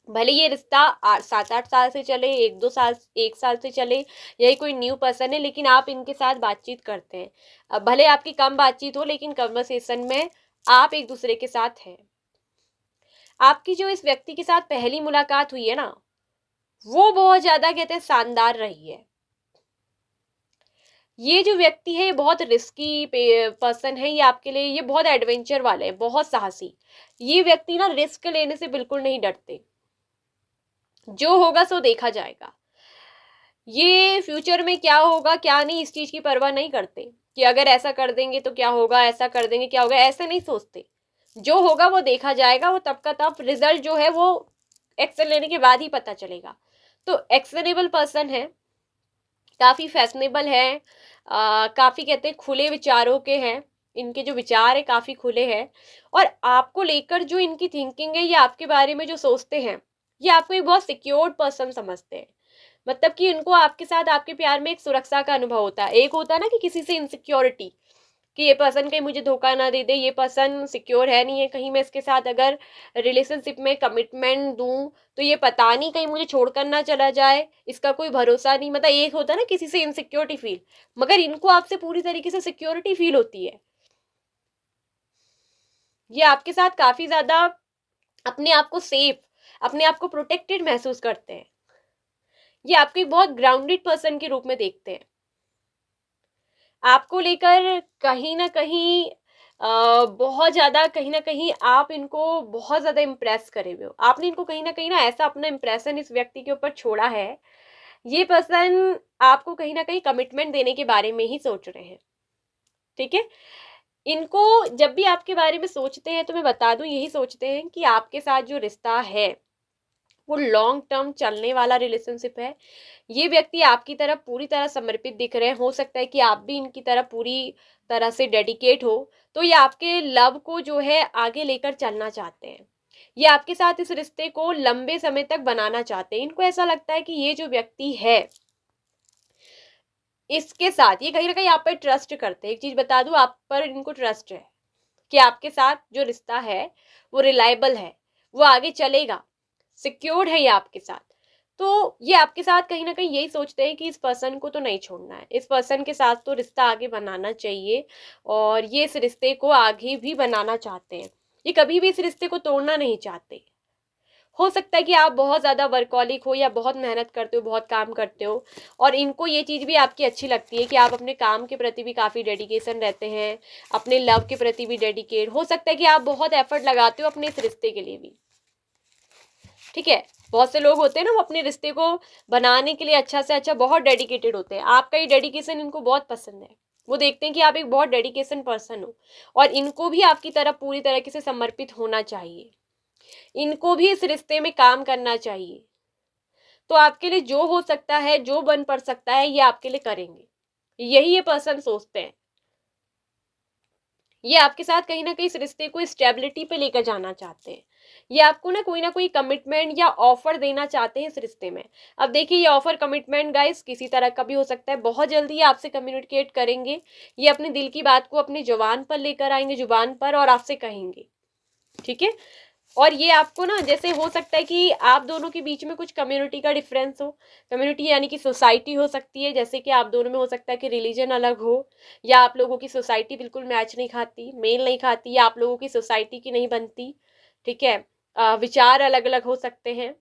भले ये रिश्ता 7-8 साल से चले, 1-2 साल, 1 साल से चले, यही कोई न्यू पर्सन है, लेकिन आप इनके साथ बातचीत करते हैं। अब भले आपकी कम बातचीत हो, लेकिन कन्वर्सेशन में आप एक दूसरे के साथ हैं। आपकी जो इस व्यक्ति के साथ पहली मुलाकात हुई है ना, वो बहुत ज्यादा कहते हैं शानदार रही है। ये जो व्यक्ति है ये बहुत रिस्की पर्सन है, ये आपके लिए ये बहुत एडवेंचर वाले हैं, बहुत साहसी। ये व्यक्ति ना रिस्क लेने से बिल्कुल नहीं डरते। जो होगा सो देखा जाएगा। ये फ्यूचर में क्या होगा क्या नहीं, इस चीज की परवाह नहीं करते कि अगर ऐसा कर देंगे तो क्या होगा, ऐसा कर देंगे क्या होगा, ऐसा नहीं सोचते। जो होगा वो देखा जाएगा, वो तब का तब, रिजल्ट जो है वो एक्शन लेने के बाद ही पता चलेगा। तो एक्शनेबल पर्सन है, काफी फैशनेबल है, काफी कहते हैं खुले विचारों के हैं। इनके जो विचार है काफी खुले हैं, और आपको लेकर जो इनकी थिंकिंग है, ये आपके बारे में जो सोचते हैं, ये आपको एक बहुत सिक्योर्ड पर्सन समझते हैं। मतलब कि उनको आपके साथ, आपके प्यार में एक सुरक्षा का अनुभव होता है। एक होता है ना कि किसी से इनसिक्योरिटी, कि ये पर्सन कहीं मुझे धोखा ना दे दे, ये पर्सन सिक्योर है नहीं है, कहीं मैं इसके साथ अगर रिलेशनशिप में कमिटमेंट दूं तो ये पता नहीं कहीं मुझे छोड़कर ना चला जाए, इसका कोई भरोसा नहीं। मतलब एक होता है ना किसी से इनसिक्योरिटी फील, मगर इनको आपसे पूरी तरीके से सिक्योरिटी फील होती है। ये आपके साथ काफी ज्यादा अपने आप को सेफ, अपने आप को प्रोटेक्टेड महसूस करते हैं। ये आपको एक बहुत ग्राउंडेड पर्सन के रूप में देखते हैं। आपको लेकर कहीं ना कहीं बहुत ज़्यादा, कहीं ना कहीं आप इनको बहुत ज़्यादा इम्प्रेस करे हुए हो। आपने इनको कहीं ना ऐसा अपना इम्प्रेशन इस व्यक्ति के ऊपर छोड़ा है। ये पर्सन आपको कहीं ना कहीं कमिटमेंट देने के बारे में ही सोच रहे हैं। ठीक है, इनको जब भी आपके बारे में सोचते हैं तो मैं बता दूं, यही सोचते हैं कि आपके साथ जो रिश्ता है वो लॉन्ग टर्म चलने वाला रिलेशनशिप है। ये व्यक्ति आपकी तरफ पूरी तरह समर्पित दिख रहे हैं। हो सकता है कि आप भी इनकी तरफ पूरी तरह से डेडिकेट हो। तो ये आपके लव को जो है आगे लेकर चलना चाहते हैं। ये आपके साथ इस रिश्ते को लंबे समय तक बनाना चाहते हैं। इनको ऐसा लगता है कि ये जो व्यक्ति है, इसके साथ ये कहीं ना कहीं आप पर ट्रस्ट करते हैं। एक चीज बता दूं, आप पर इनको ट्रस्ट है कि आपके साथ जो रिश्ता है वो रिलायबल है, वो आगे चलेगा, सिक्योर्ड है ये आपके साथ। तो ये आपके साथ कहीं ना कहीं यही सोचते हैं कि इस पर्सन को तो नहीं छोड़ना है, इस पर्सन के साथ तो रिश्ता आगे बनाना चाहिए, और ये इस रिश्ते को आगे भी बनाना चाहते हैं। ये कभी भी इस रिश्ते को तोड़ना नहीं चाहते। हो सकता है कि आप बहुत ज़्यादा वर्कॉलिक हो या बहुत मेहनत करते हो, बहुत काम करते हो, और इनको ये चीज़ भी आपकी अच्छी लगती है कि आप अपने काम के प्रति भी काफ़ी डेडिकेशन रहते हैं, अपने लव के प्रति भी डेडिकेट। हो सकता है कि आप बहुत एफर्ट लगाते हो अपने इस रिश्ते के लिए भी। ठीक है, बहुत से लोग होते हैं ना, वो अपने रिश्ते को बनाने के लिए अच्छा से अच्छा बहुत डेडिकेटेड होते हैं। आपका ये डेडिकेशन इनको बहुत पसंद है। वो देखते हैं कि आप एक बहुत डेडिकेशन पर्सन हो, और इनको भी आपकी तरफ पूरी तरीके से समर्पित होना चाहिए, इनको भी इस रिश्ते में काम करना चाहिए। तो आपके लिए जो हो सकता है, जो बन पड़ सकता है, ये आपके लिए करेंगे, यही ये पर्सन सोचते हैं। ये आपके साथ कहीं ना कहीं इस रिश्ते को स्टेबिलिटी पे लेकर जाना चाहते हैं। ये आपको ना कोई कमिटमेंट या ऑफर देना चाहते हैं इस रिश्ते में। अब देखिए, ये ऑफर कमिटमेंट गाइस किसी तरह का भी हो सकता है, बहुत जल्दी ये आपसे कम्युनिकेट करेंगे, ये अपने दिल की बात को अपनी जुबान पर लेकर आएंगे, जुबान पर, और आपसे कहेंगे, ठीक है। और ये आपको ना, जैसे हो सकता है कि आप दोनों के बीच में कुछ कम्युनिटी का डिफरेंस हो, कम्युनिटी यानी कि सोसाइटी हो सकती है, जैसे कि आप दोनों में हो सकता है कि रिलीजन अलग हो, या आप लोगों की सोसाइटी बिल्कुल मैच नहीं खाती, मेल नहीं खाती, या आप लोगों की सोसाइटी की नहीं बनती, ठीक है। विचार अलग अलग हो सकते हैं,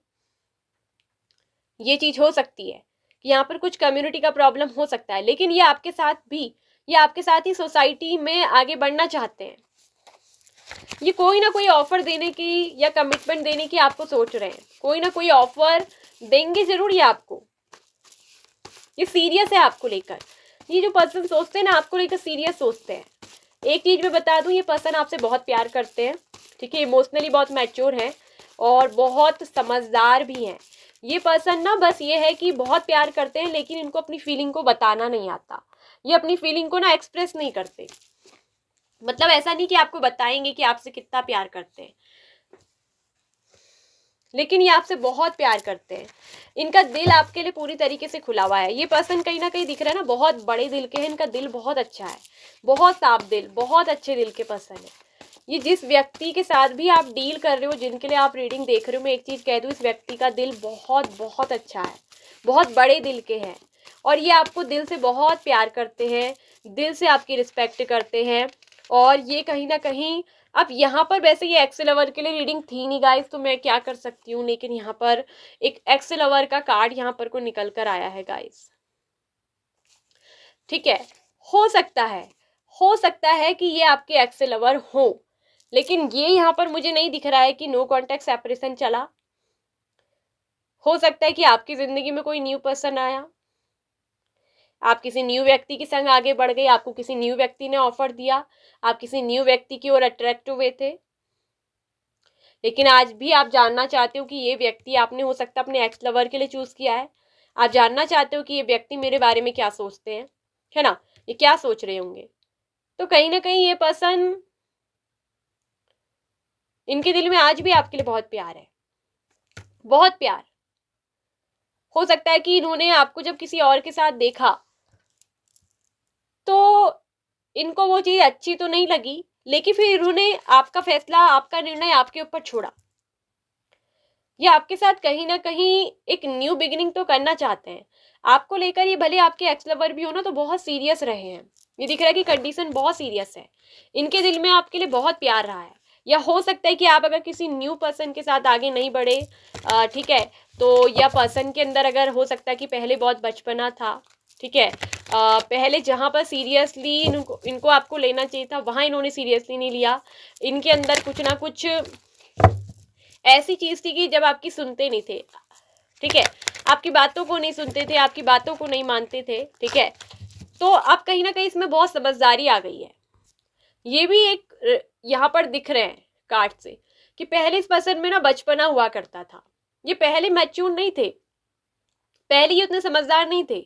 ये चीज हो सकती है कि यहाँ पर कुछ कम्युनिटी का प्रॉब्लम हो सकता है, लेकिन ये आपके साथ ही सोसाइटी में आगे बढ़ना चाहते हैं। ये कोई ना कोई ऑफर देने की या कमिटमेंट देने की आपको सोच रहे हैं, कोई ना कोई ऑफर देंगे जरूर ये आपको। ये सीरियस है आपको लेकर, ये जो पर्सन सोचते हैं ना, आपको लेकर सीरियस सोचते हैं। एक चीज मैं बता दूं, ये पर्सन आपसे बहुत प्यार करते हैं, ठीक है, इमोशनली बहुत मैच्योर है और बहुत समझदार भी हैं। ये पर्सन ना, बस ये है कि बहुत प्यार करते हैं, लेकिन इनको अपनी फीलिंग को बताना नहीं आता, ये अपनी फीलिंग को ना एक्सप्रेस नहीं करते। मतलब ऐसा नहीं कि आपको बताएंगे कि आपसे कितना प्यार करते हैं, लेकिन ये आपसे बहुत प्यार करते हैं। इनका दिल आपके लिए पूरी तरीके से खुला हुआ है। ये पर्सन कहीं ना कहीं दिख रहा है ना, बहुत बड़े दिल के हैं, इनका दिल बहुत अच्छा है, बहुत साफ दिल, बहुत अच्छे दिल के पर्सन है। ये जिस व्यक्ति के साथ भी आप डील कर रहे हो, जिनके लिए आप रीडिंग देख रहे हो, मैं एक चीज कह दूं, इस व्यक्ति का दिल बहुत बहुत अच्छा है, बहुत बड़े दिल के हैं, और ये आपको दिल से बहुत प्यार करते हैं, दिल से आपकी रिस्पेक्ट करते हैं। और ये कहीं ना कहीं, अब यहाँ पर वैसे ये एक्स लवर के लिए रीडिंग थी नहीं गाइस, तो मैं क्या कर सकती हूँ, लेकिन यहाँ पर एक एक्स लवर का कार्ड यहाँ पर को निकल कर आया है गाइस, ठीक है। हो सकता है, हो सकता है कि ये आपके एक्स लवर हो, लेकिन ये यहाँ पर मुझे नहीं दिख रहा है कि नो कॉन्टेक्ट सेपरेशन चला। हो सकता है कि आपकी जिंदगी में कोई न्यू पर्सन आया, आप किसी न्यू व्यक्ति के संग आगे बढ़ गए, आपको किसी न्यू व्यक्ति ने ऑफर दिया, आप किसी न्यू व्यक्ति की ओर अट्रैक्ट हुए थे, लेकिन आज भी आप जानना चाहते हो कि ये व्यक्ति आपने हो सकता है अपने एक्स लवर के लिए चूज किया है। आप जानना चाहते हो कि ये व्यक्ति मेरे बारे में क्या सोचते हैं, है ना, ये क्या सोच रहे होंगे। तो कहीं ना कहीं ये पर्सन, इनके दिल में आज भी आपके लिए बहुत प्यार है, बहुत प्यार। हो सकता है कि इन्होंने आपको जब किसी और के साथ देखा तो इनको वो चीज अच्छी तो नहीं लगी, लेकिन फिर इन्होंने आपका फैसला, आपका निर्णय आपके ऊपर छोड़ा। ये आपके साथ कहीं ना कहीं एक न्यू बिगिनिंग तो करना चाहते हैं आपको लेकर। ये भले आपके एक्स लवर भी हो ना, तो बहुत सीरियस रहे हैं, ये दिख रहा है कि कंडीशन बहुत सीरियस है, इनके दिल में आपके लिए बहुत प्यार रहा है। या हो सकता है कि आप अगर किसी न्यू पर्सन के साथ आगे नहीं बढ़े, ठीक है, तो या पर्सन के अंदर अगर हो सकता है कि पहले बहुत बचपना था, ठीक है, पहले जहाँ पर सीरियसली इनको आपको लेना चाहिए था, वहाँ इन्होंने सीरियसली नहीं लिया। इनके अंदर कुछ ना कुछ ऐसी चीज थी कि जब आपकी सुनते नहीं थे, ठीक है, आपकी बातों को नहीं सुनते थे, आपकी बातों को नहीं मानते थे, ठीक है, तो आप कहीं ना कहीं इसमें बहुत समझदारी आ गई है। ये भी एक यहाँ पर दिख रहे हैं कार्ड से कि पहले इस पर्सन में ना बचपना हुआ करता था, ये पहले मैच्योर नहीं थे, पहले ये उतने समझदार नहीं थे।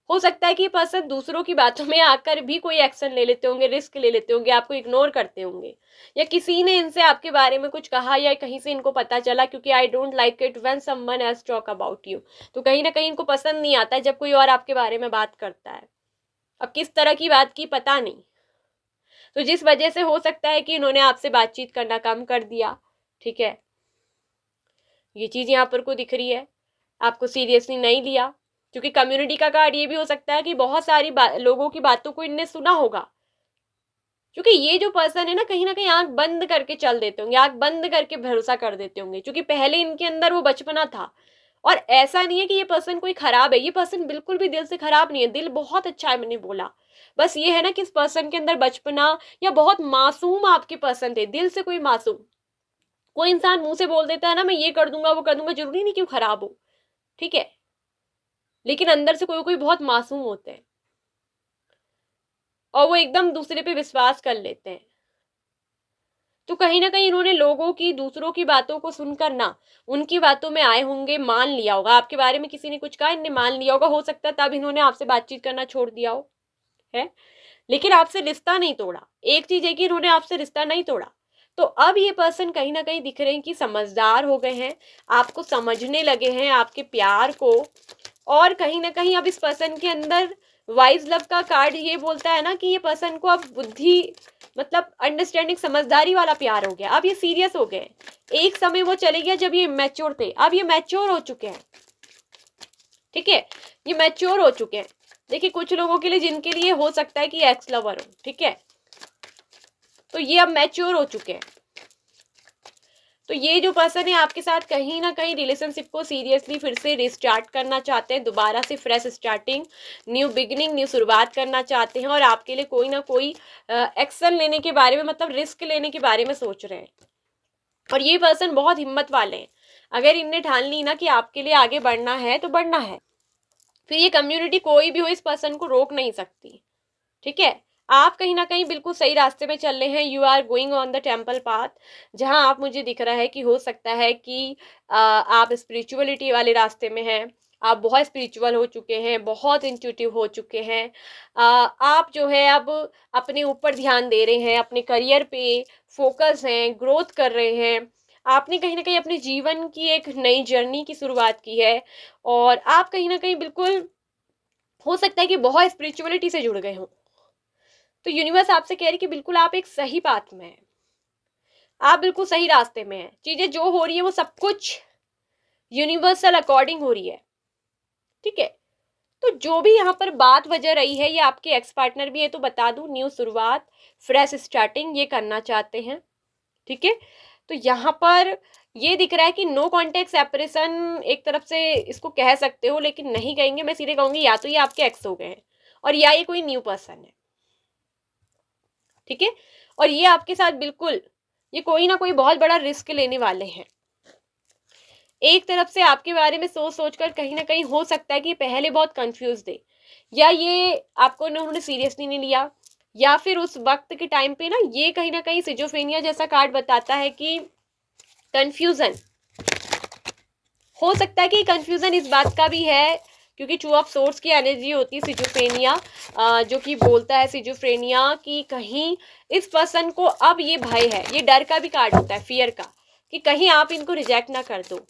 हो सकता है कि ये पर्सन दूसरों की बातों में आकर भी कोई एक्शन ले लेते होंगे, रिस्क ले लेते होंगे, आपको इग्नोर करते होंगे, या किसी ने इनसे आपके बारे में कुछ कहा, या कहीं से इनको पता चला, क्योंकि I don't like it when someone else talk about you. तो कहीं ना कहीं इनको पसंद नहीं आता है जब कोई और आपके बारे में बात करता है। अब किस तरह की बात की पता नहीं, तो जिस वजह से हो सकता है कि इन्होंने आपसे बातचीत करना कम कर दिया, ठीक है, ये चीज यहाँ पर को दिख रही है, आपको सीरियसली नहीं लिया। क्योंकि कम्युनिटी का कार्ड ये भी हो सकता है कि बहुत सारी लोगों की बातों को इनने सुना होगा, क्योंकि ये जो पर्सन है ना कहीं आंख बंद करके चल देते होंगे, आंख बंद करके भरोसा कर देते होंगे, क्योंकि पहले इनके अंदर वो बचपना था। और ऐसा नहीं है कि ये पर्सन कोई खराब है, ये पर्सन बिल्कुल भी दिल से खराब नहीं है, दिल बहुत अच्छा है, मैंने बोला। बस ये है ना कि इस पर्सन के अंदर बचपना या बहुत मासूम आपके पर्सन थे, दिल से कोई मासूम। कोई इंसान मुंह से बोल देता है ना, मैं ये कर दूंगा वो कर दूंगा, जरूरी नहीं क्यों खराब हो, ठीक है, लेकिन अंदर से कोई कोई बहुत मासूम होते हैं। और वो एकदम दूसरे पे विश्वास कर लेते हैं। तो कहीं ना कहीं इन्होंने लोगों की, दूसरों की बातों को सुनकर ना उनकी बातों में आए होंगे, मान लिया होगा। आपके बारे में किसी ने कुछ कहा, इनने मान लिया होगा, हो सकता है तब इन्होंने आपसे बातचीत करना छोड़ दिया हो, है। लेकिन आपसे रिश्ता नहीं तोड़ा। एक चीज है कि इन्होंने आपसे रिश्ता नहीं तोड़ा। तो अब ये पर्सन कहीं ना कहीं दिख रहे हैं कि समझदार हो गए हैं, आपको समझने लगे हैं, आपके प्यार को। और कहीं ना कहीं अब इस पर्सन के अंदर वाइज लव का कार्ड ये बोलता है ना कि ये पर्सन को अब बुद्धि, मतलब अंडरस्टैंडिंग, समझदारी वाला प्यार हो गया। अब ये सीरियस हो गए। एक समय वो चले गया जब ये मैच्योर थे, अब ये मैच्योर हो चुके हैं। ठीक है, ये मैच्योर हो चुके हैं। देखिए, कुछ लोगों के लिए, जिनके लिए हो सकता है कि एक्स लवर हो, ठीक है, तो ये अब मैच्योर हो चुके हैं। तो ये जो पर्सन है आपके साथ कहीं ना कहीं रिलेशनशिप को सीरियसली फिर से रिस्टार्ट करना चाहते हैं, दोबारा से fresh starting, new beginning, new शुरुआत करना चाहते हैं। और आपके लिए कोई ना कोई एक्शन लेने के बारे में, मतलब रिस्क लेने के बारे में सोच रहे हैं। और ये पर्सन बहुत हिम्मत वाले हैं। अगर इनने ठान ली ना कि आपके लिए आगे बढ़ना है तो बढ़ना है, फिर ये कम्युनिटी कोई भी हो इस पर्सन को रोक नहीं सकती। ठीक है, आप कहीं ना कहीं बिल्कुल सही रास्ते में चल रहे हैं। You are going on the temple path, जहां आप, मुझे दिख रहा है कि हो सकता है कि आप स्पिरिचुअलिटी वाले रास्ते में हैं। आप बहुत स्पिरिचुअल हो चुके हैं, बहुत इंट्यूटिव हो चुके हैं। आप जो है अब अपने ऊपर ध्यान दे रहे हैं, अपने करियर पे फोकस हैं, ग्रोथ कर रहे हैं। आपने कहीं ना कहीं अपने जीवन की एक नई जर्नी की शुरुआत की है। और आप कहीं ना कहीं बिल्कुल, हो सकता है कि बहुत स्पिरिचुअलिटी से जुड़ गए हों। तो यूनिवर्स आपसे कह रही कि बिल्कुल आप एक सही पाथ में हैं, आप बिल्कुल सही रास्ते में हैं। चीजें जो हो रही है वो सब कुछ यूनिवर्सल अकॉर्डिंग हो रही है। ठीक है, तो जो भी यहाँ पर बात वजह रही है, ये आपके एक्स पार्टनर भी है, तो बता दूं, न्यू शुरुआत, फ्रेश स्टार्टिंग ये करना चाहते हैं। ठीक है, तो यहाँ पर ये दिख रहा है कि नो कॉन्टेक्ट सेपरेशन एक तरफ से इसको कह सकते हो, लेकिन नहीं कहेंगे, मैं सीधे कहूंगी या तो ये आपके एक्स हो गए हैं और या ये कोई न्यू पर्सन है। ठीक है, और ये आपके साथ बिल्कुल, ये कोई ना कोई बहुत बड़ा रिस्क लेने वाले हैं। एक तरफ से आपके बारे में सोच सोच कर कहीं ना कहीं हो सकता है कि पहले बहुत कंफ्यूज थे, या ये आपको उन्होंने सीरियसली नहीं लिया, या फिर उस वक्त के टाइम पे ना ये कहीं ना कहीं सिजोफ्रेनिया जैसा कार्ड बताता है कि कंफ्यूजन हो सकता है। कि कंफ्यूजन इस बात का भी है क्योंकि टू ऑफ सोर्स की एनर्जी होती है सिजोफ्रेनिया, जो कि बोलता है सिजोफ्रेनिया कि कहीं इस पर्सन को अब ये भय है, ये डर का भी कार्ड होता है, फियर का, कि कहीं आप इनको रिजेक्ट ना कर दो।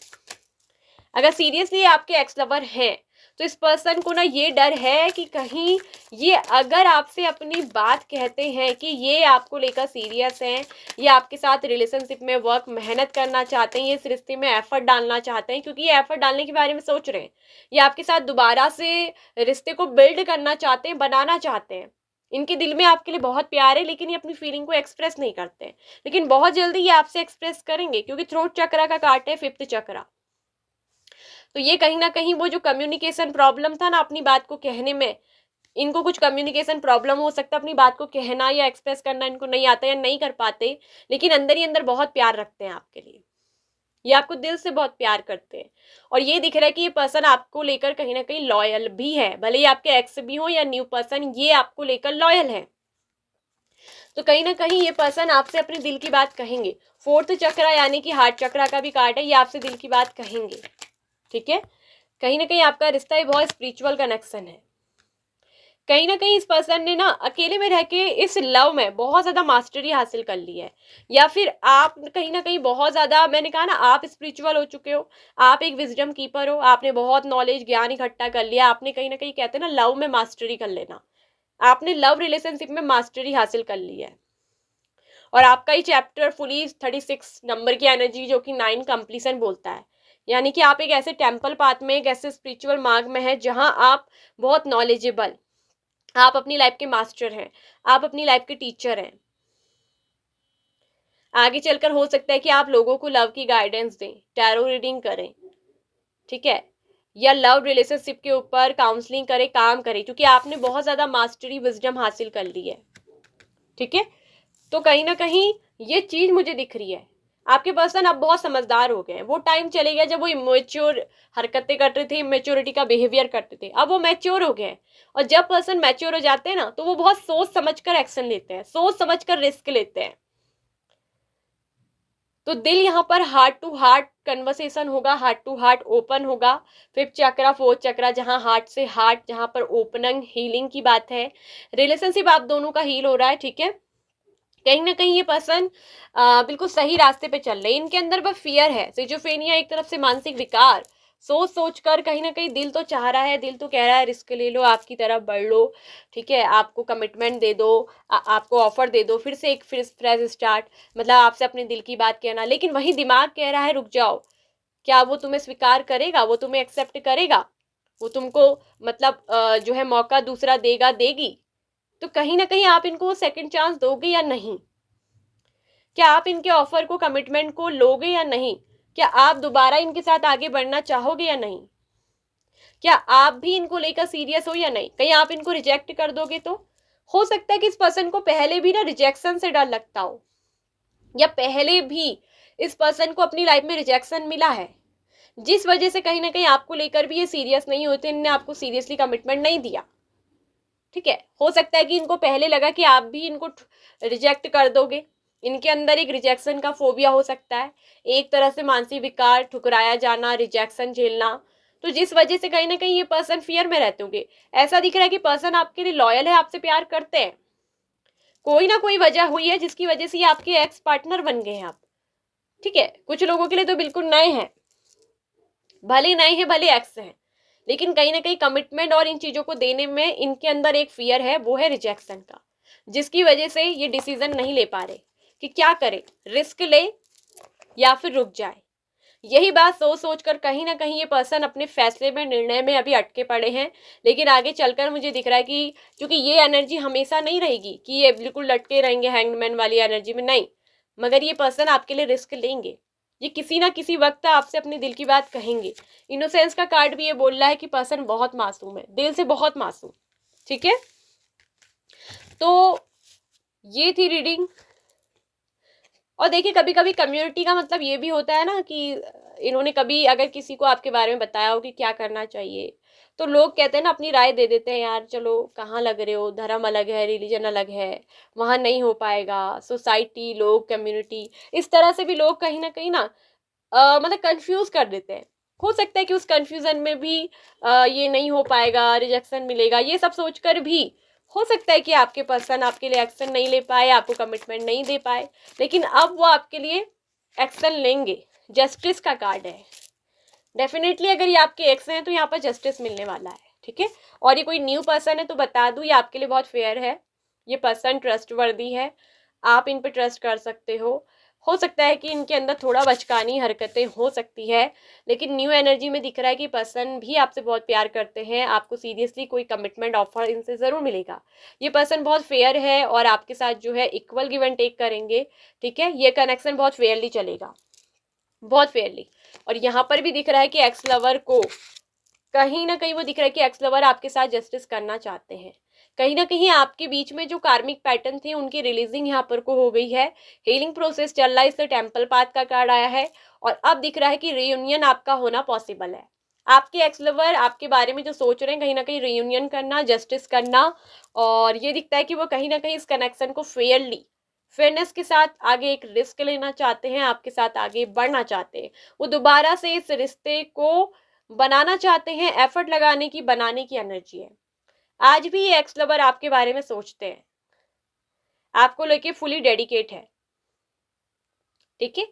अगर सीरियसली आपके एक्स लवर हैं तो इस पर्सन को ना ये डर है कि कहीं ये अगर आपसे अपनी बात कहते हैं कि ये आपको लेकर सीरियस हैं, ये आपके साथ रिलेशनशिप में वर्क, मेहनत करना चाहते हैं, ये इस रिश्ते में एफर्ट डालना चाहते हैं, क्योंकि ये एफर्ट डालने के बारे में सोच रहे हैं, ये आपके साथ दोबारा से रिश्ते को बिल्ड करना चाहते हैं, बनाना चाहते हैं। इनके दिल में आपके लिए बहुत प्यार है, लेकिन ये अपनी फीलिंग को एक्सप्रेस नहीं करते हैं। लेकिन बहुत जल्दी ये आपसे एक्सप्रेस करेंगे, क्योंकि थ्रोट चक्रा का काट है, फिफ्थ चक्रा। तो ये कहीं ना कहीं वो जो कम्युनिकेशन प्रॉब्लम था ना अपनी बात को कहने में, इनको कुछ कम्युनिकेशन प्रॉब्लम हो सकता है, अपनी बात को कहना या एक्सप्रेस करना इनको नहीं आता या नहीं कर पाते, लेकिन अंदर ही अंदर बहुत प्यार रखते हैं आपके लिए, ये आपको दिल से बहुत प्यार करते हैं। और ये दिख रहा है कि ये पर्सन आपको लेकर कहीं ना कहीं लॉयल भी है, भले ही आपके एक्स भी हो या न्यू पर्सन, ये आपको लेकर लॉयल है। तो कहीं ना कहीं ये पर्सन आपसे अपने दिल की बात कहेंगे। फोर्थ चक्रा यानी कि हार्ट चक्रा का भी कार्ड है, ये आपसे दिल की बात कहेंगे। ठीक है, कहीं ना कहीं आपका रिश्ता ही बहुत स्पिरिचुअल कनेक्शन है। कहीं ना कहीं इस पर्सन ने ना अकेले में रह के इस लव में बहुत ज्यादा मास्टरी हासिल कर ली है, या फिर आप कहीं ना कहीं बहुत ज्यादा, मैंने कहा ना, आप स्पिरिचुअल हो चुके हो, आप एक विजडम कीपर हो, आपने बहुत नॉलेज, ज्ञान इकट्ठा कर लिया, आपने कहीं ना कहीं, कहते हैं ना लव में मास्टरी कर लेना, आपने लव रिलेशनशिप में मास्टरी हासिल कर ली है। और आपका ही चैप्टर फुली 36 नंबर की एनर्जी, जो कि 9 कंप्लीशन बोलता है, यानी कि आप एक ऐसे टेम्पल पाथ में, एक ऐसे स्पिरिचुअल मार्ग में है जहां आप बहुत नॉलेजेबल, आप अपनी लाइफ के मास्टर हैं, आप अपनी लाइफ के टीचर हैं। आगे चलकर हो सकता है कि आप लोगों को लव की गाइडेंस दें, टैरो रीडिंग करें, ठीक है, या लव रिलेशनशिप के ऊपर काउंसलिंग करें, काम करें, क्योंकि आपने बहुत ज्यादा मास्टरी, विजडम हासिल कर ली है। ठीक है, तो कहीं ना कहीं ये चीज मुझे दिख रही है, आपके पर्सन अब बहुत समझदार हो गए हैं। वो टाइम चले गया जब वो इमेच्योर हरकतें करते थे, इमेच्योरिटी का बिहेवियर करते थे। अब वो मैच्योर हो गए हैं, और जब पर्सन मैच्योर हो जाते हैं ना, तो वो बहुत सोच समझकर एक्शन लेते हैं, सोच समझकर रिस्क लेते हैं। तो दिल यहाँ पर हार्ट टू हार्ट कन्वर्सेशन होगा, हार्ट टू हार्ट ओपन होगा। फिफ्थ चक्रा, फोर्थ चक्रा, जहाँ हार्ट से हार्ट, जहाँ पर ओपनिंग हीलिंग की बात है, रिलेशनशिप आप दोनों का हील हो रहा है। ठीक है, कहीं ना कहीं ये पर्सन बिल्कुल सही रास्ते पे चल रहे हैं। इनके अंदर बस फियर है, सिजोफ्रेनिया एक तरफ से मानसिक विकार। सोच सोच कर कहीं ना कहीं दिल तो चाह रहा है, दिल तो कह रहा है रिस्क ले लो, आपकी तरफ बढ़ लो, ठीक है, आपको कमिटमेंट दे दो, आपको ऑफर दे दो, फिर से एक फिर फ्रेश स्टार्ट, मतलब आपसे अपने दिल की बात कहना। लेकिन वही दिमाग कह रहा है रुक जाओ, क्या वो तुम्हें स्वीकार करेगा, वो तुम्हें एक्सेप्ट करेगा, वो तुमको मतलब जो है मौका दूसरा देगा, देगी? तो कहीं ना कहीं आप इनको सेकंड चांस दोगे या नहीं? क्या आप इनके ऑफर को, कमिटमेंट को लोगे या नहीं? क्या आप दोबारा इनके साथ आगे बढ़ना चाहोगे या नहीं? क्या आप भी इनको लेकर सीरियस हो या नहीं? कहीं आप इनको रिजेक्ट कर दोगे तो? हो सकता है कि इस पर्सन को पहले भी ना रिजेक्शन से डर लगता हो, या पहले भी इस पर्सन को अपनी लाइफ में रिजेक्शन मिला है, जिस वजह से कहीं ना कहीं आपको लेकर भी ये सीरियस नहीं होते, इन्होंने आपको सीरियसली कमिटमेंट नहीं दिया। ठीक है, हो सकता है कि इनको पहले लगा कि आप भी इनको रिजेक्ट कर दोगे। इनके अंदर एक रिजेक्शन का फोबिया हो सकता है, एक तरह से मानसिक विकार, ठुकराया जाना, रिजेक्शन झेलना। तो जिस वजह से कहीं ना कहीं ये पर्सन फियर में रहते होंगे। ऐसा दिख रहा है कि पर्सन आपके लिए लॉयल है, आपसे प्यार करते हैं। कोई ना कोई वजह हुई है जिसकी वजह से ये आपके एक्स पार्टनर बन गए हैं आप। ठीक है, कुछ लोगों के लिए तो बिल्कुल नए हैं, भले नए हैं भले एक्स हैं, लेकिन कहीं ना कहीं कमिटमेंट और इन चीजों को देने में इनके अंदर एक फियर है, वो है रिजेक्शन का, जिसकी वजह से ये डिसीजन नहीं ले पा रहे कि क्या करे, रिस्क ले या फिर रुक जाए। यही बात सोच सोच कर कहीं ना कहीं ये पर्सन अपने फैसले में, निर्णय में अभी अटके पड़े हैं। लेकिन आगे चलकर मुझे दिख रहा है कि क्योंकि ये एनर्जी हमेशा नहीं रहेगी कि ये बिल्कुल लटके रहेंगे हैंगमैन वाली एनर्जी में, नहीं, मगर ये पर्सन आपके लिए रिस्क लेंगे। ये किसी ना किसी वक्त आपसे अपने दिल की बात कहेंगे। इनोसेंस का कार्ड भी ये बोल रहा है कि पर्सन बहुत मासूम है, दिल से बहुत मासूम। ठीक है, तो ये थी रीडिंग। और देखिए, कभी कभी कम्युनिटी का मतलब ये भी होता है ना कि इन्होंने कभी अगर किसी को आपके बारे में बताया हो कि क्या करना चाहिए, तो लोग कहते हैं ना, अपनी राय दे देते हैं, यार चलो कहाँ लग रहे हो, धर्म अलग है, रिलीजन अलग है, वहाँ नहीं हो पाएगा, सोसाइटी, लोग, कम्युनिटी, इस तरह से भी लोग कहीं ना मतलब कंफ्यूज कर देते हैं। हो सकता है कि उस कंफ्यूजन में भी ये नहीं हो पाएगा, रिजेक्शन मिलेगा, ये सब सोचकर भी हो सकता है कि आपके पर्सन आपके लिए एक्शन नहीं ले पाए, आपको कमिटमेंट नहीं दे पाए। लेकिन अब वो आपके लिए एक्शन लेंगे। जस्टिस का कार्ड है, डेफिनेटली अगर ये आपके एक्स हैं तो यहाँ पर जस्टिस मिलने वाला है। ठीक है, और ये कोई न्यू पर्सन है तो बता दूं, ये आपके लिए बहुत फेयर है, ये पर्सन ट्रस्टवर्दी है, आप इन पर ट्रस्ट कर सकते हो सकता है कि इनके अंदर थोड़ा बचकानी हरकतें हो सकती है, लेकिन न्यू एनर्जी में दिख रहा है कि पर्सन भी आपसे बहुत प्यार करते हैं, आपको सीरियसली कोई कमिटमेंट ऑफर इनसे ज़रूर मिलेगा। ये पर्सन बहुत फेयर है और आपके साथ जो है इक्वल गिव एंड टेक करेंगे। ठीक है, ये कनेक्शन बहुत फेयरली चलेगा, बहुत फेयरली। और यहाँ पर भी दिख रहा है कि एक्स लवर को कहीं ना कहीं वो दिख रहा है कि एक्स लवर आपके साथ जस्टिस करना चाहते हैं। कहीं ना कहीं आपके बीच में जो कार्मिक पैटर्न थे उनकी रिलीजिंग यहाँ पर को हो गई है, हीलिंग प्रोसेस चल रहा है, इससे टेम्पल पाथ का कार्ड आया है। और अब दिख रहा है कि रियूनियन आपका होना पॉसिबल है। आपके एक्स लवर आपके बारे में जो सोच रहे हैं, कहीं ना कहीं रियूनियन करना, जस्टिस करना। और ये दिखता है कि वो कहीं ना कहीं इस कनेक्शन को फेयरनेस के साथ आगे एक रिस्क लेना चाहते हैं, आपके साथ आगे बढ़ना चाहते हैं। वो दोबारा से इस रिश्ते को बनाना चाहते हैं, एफर्ट लगाने की, बनाने की एनर्जी है। आज भी ये एक्स लवर आपके बारे में सोचते हैं, आपको लेके फुली डेडिकेट है। ठीक है,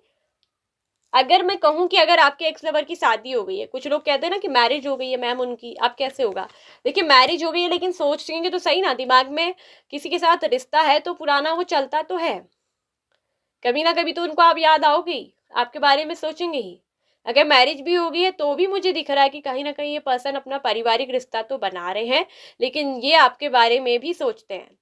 अगर मैं कहूं कि अगर आपके एक्स लवर की शादी हो गई है, कुछ लोग कहते हैं ना कि मैरिज हो गई है मैम उनकी, अब कैसे होगा? देखिए, मैरिज हो गई है लेकिन सोचेंगे तो सही ना, दिमाग में किसी के साथ रिश्ता है तो पुराना वो चलता तो है, कभी ना कभी तो उनको आप याद आओगी, आपके बारे में सोचेंगे ही। अगर मैरिज भी हो गई है तो भी मुझे दिख रहा है कि कहीं ना कहीं ये पर्सन अपना पारिवारिक रिश्ता तो बना रहे हैं, लेकिन ये आपके बारे में भी सोचते हैं।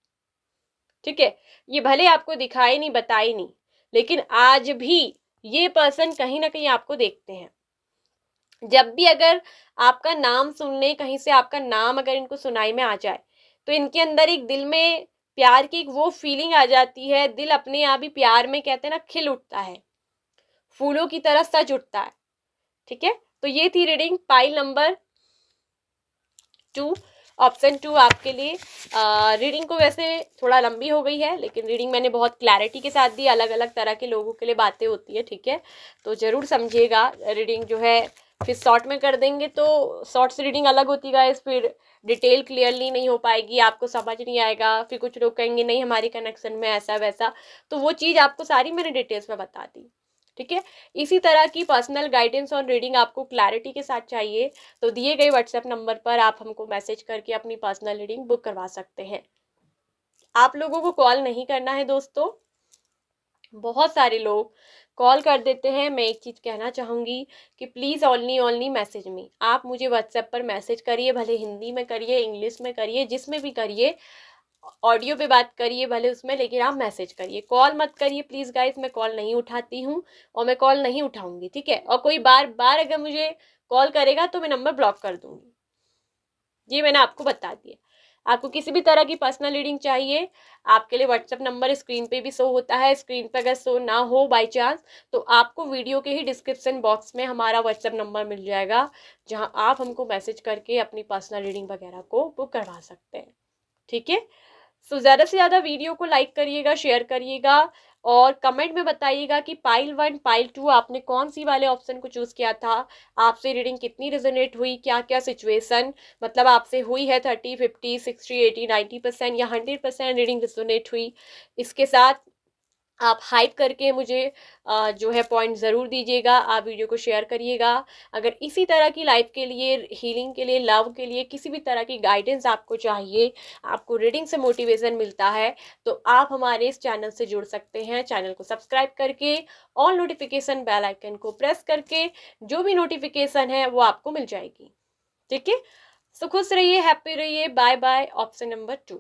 ठीक है, ये भले आपको दिखाई नहीं, बताई नहीं, लेकिन आज भी ये पर्सन कहीं ना कहीं आपको देखते हैं। जब भी अगर आपका नाम सुनने, कहीं से आपका नाम अगर इनको सुनाई में आ जाए, तो इनके अंदर एक दिल में प्यार की एक वो फीलिंग आ जाती है, दिल अपने आप ही प्यार में कहते हैं ना खिल उठता है। फूलों की तरह सज उठता है। ठीक है, तो ये थी रीडिंग पाइल नंबर 2, ऑप्शन 2 आपके लिए। रीडिंग को वैसे थोड़ा लंबी हो गई है, लेकिन रीडिंग मैंने बहुत क्लैरिटी के साथ दी। अलग अलग तरह के लोगों के लिए बातें होती है, ठीक है, तो ज़रूर समझिएगा। रीडिंग जो है फिर शॉर्ट में कर देंगे तो शॉर्ट से रीडिंग अलग होती है गाइस, फिर डिटेल क्लियरली नहीं हो पाएगी, आपको समझ नहीं आएगा। फिर कुछ लोग कहेंगे नहीं हमारे कनेक्शन में ऐसा वैसा, तो वो चीज़ आपको सारी मैंने डिटेल्स में बता दी। ठीक है, इसी तरह की पर्सनल गाइडेंस और रीडिंग आपको क्लैरिटी के साथ चाहिए तो दिए गए व्हाट्सएप नंबर पर आप हमको मैसेज करके अपनी पर्सनल रीडिंग बुक करवा सकते हैं। आप लोगों को कॉल नहीं करना है दोस्तों, बहुत सारे लोग कॉल कर देते हैं। मैं एक चीज़ कहना चाहूँगी कि प्लीज़ ओनली मैसेज मी, आप मुझे व्हाट्सएप पर मैसेज करिए, भले हिंदी में करिए, इंग्लिश में करिए, जिसमें भी करिए, ऑडियो पे बात करिए भले उसमें, लेकिन आप मैसेज करिए, कॉल मत करिए प्लीज़ गाइस। मैं कॉल नहीं उठाती हूँ और मैं कॉल नहीं उठाऊंगी, ठीक है। और कोई बार बार अगर मुझे कॉल करेगा तो मैं नंबर ब्लॉक कर दूंगी, ये मैंने आपको बता दिया। आपको किसी भी तरह की पर्सनल रीडिंग चाहिए, आपके लिए व्हाट्सएप नंबर स्क्रीन पे भी शो होता है। स्क्रीन पे अगर शो ना हो बाय चांस तो आपको वीडियो के ही डिस्क्रिप्शन बॉक्स में हमारा व्हाट्सएप नंबर मिल जाएगा, जहां आप हमको मैसेज करके अपनी पर्सनल रीडिंग वगैरह को बुक करवा सकते हैं। ठीक है, सो ज़्यादा से ज़्यादा वीडियो को लाइक करिएगा, शेयर करिएगा और कमेंट में बताइएगा कि पाइल 1 पाइल 2 आपने कौन सी वाले ऑप्शन को चूज़ किया था। आपसे रीडिंग कितनी रेजोनेट हुई, क्या क्या सिचुएशन मतलब आपसे हुई है, 30 50 60 80 90% या 100% रीडिंग रेजोनेट हुई। इसके साथ आप हाइप करके मुझे जो है पॉइंट ज़रूर दीजिएगा। आप वीडियो को शेयर करिएगा। अगर इसी तरह की लाइफ के लिए, हीलिंग के लिए, लव के लिए, किसी भी तरह की गाइडेंस आपको चाहिए, आपको रीडिंग से मोटिवेशन मिलता है, तो आप हमारे इस चैनल से जुड़ सकते हैं। चैनल को सब्सक्राइब करके ऑल नोटिफिकेशन बेल आइकन को प्रेस करके जो भी नोटिफिकेशन है वो आपको मिल जाएगी। ठीक है, सो खुश रहिए, हैप्पी रहिए, बाय बाय। Option number 2।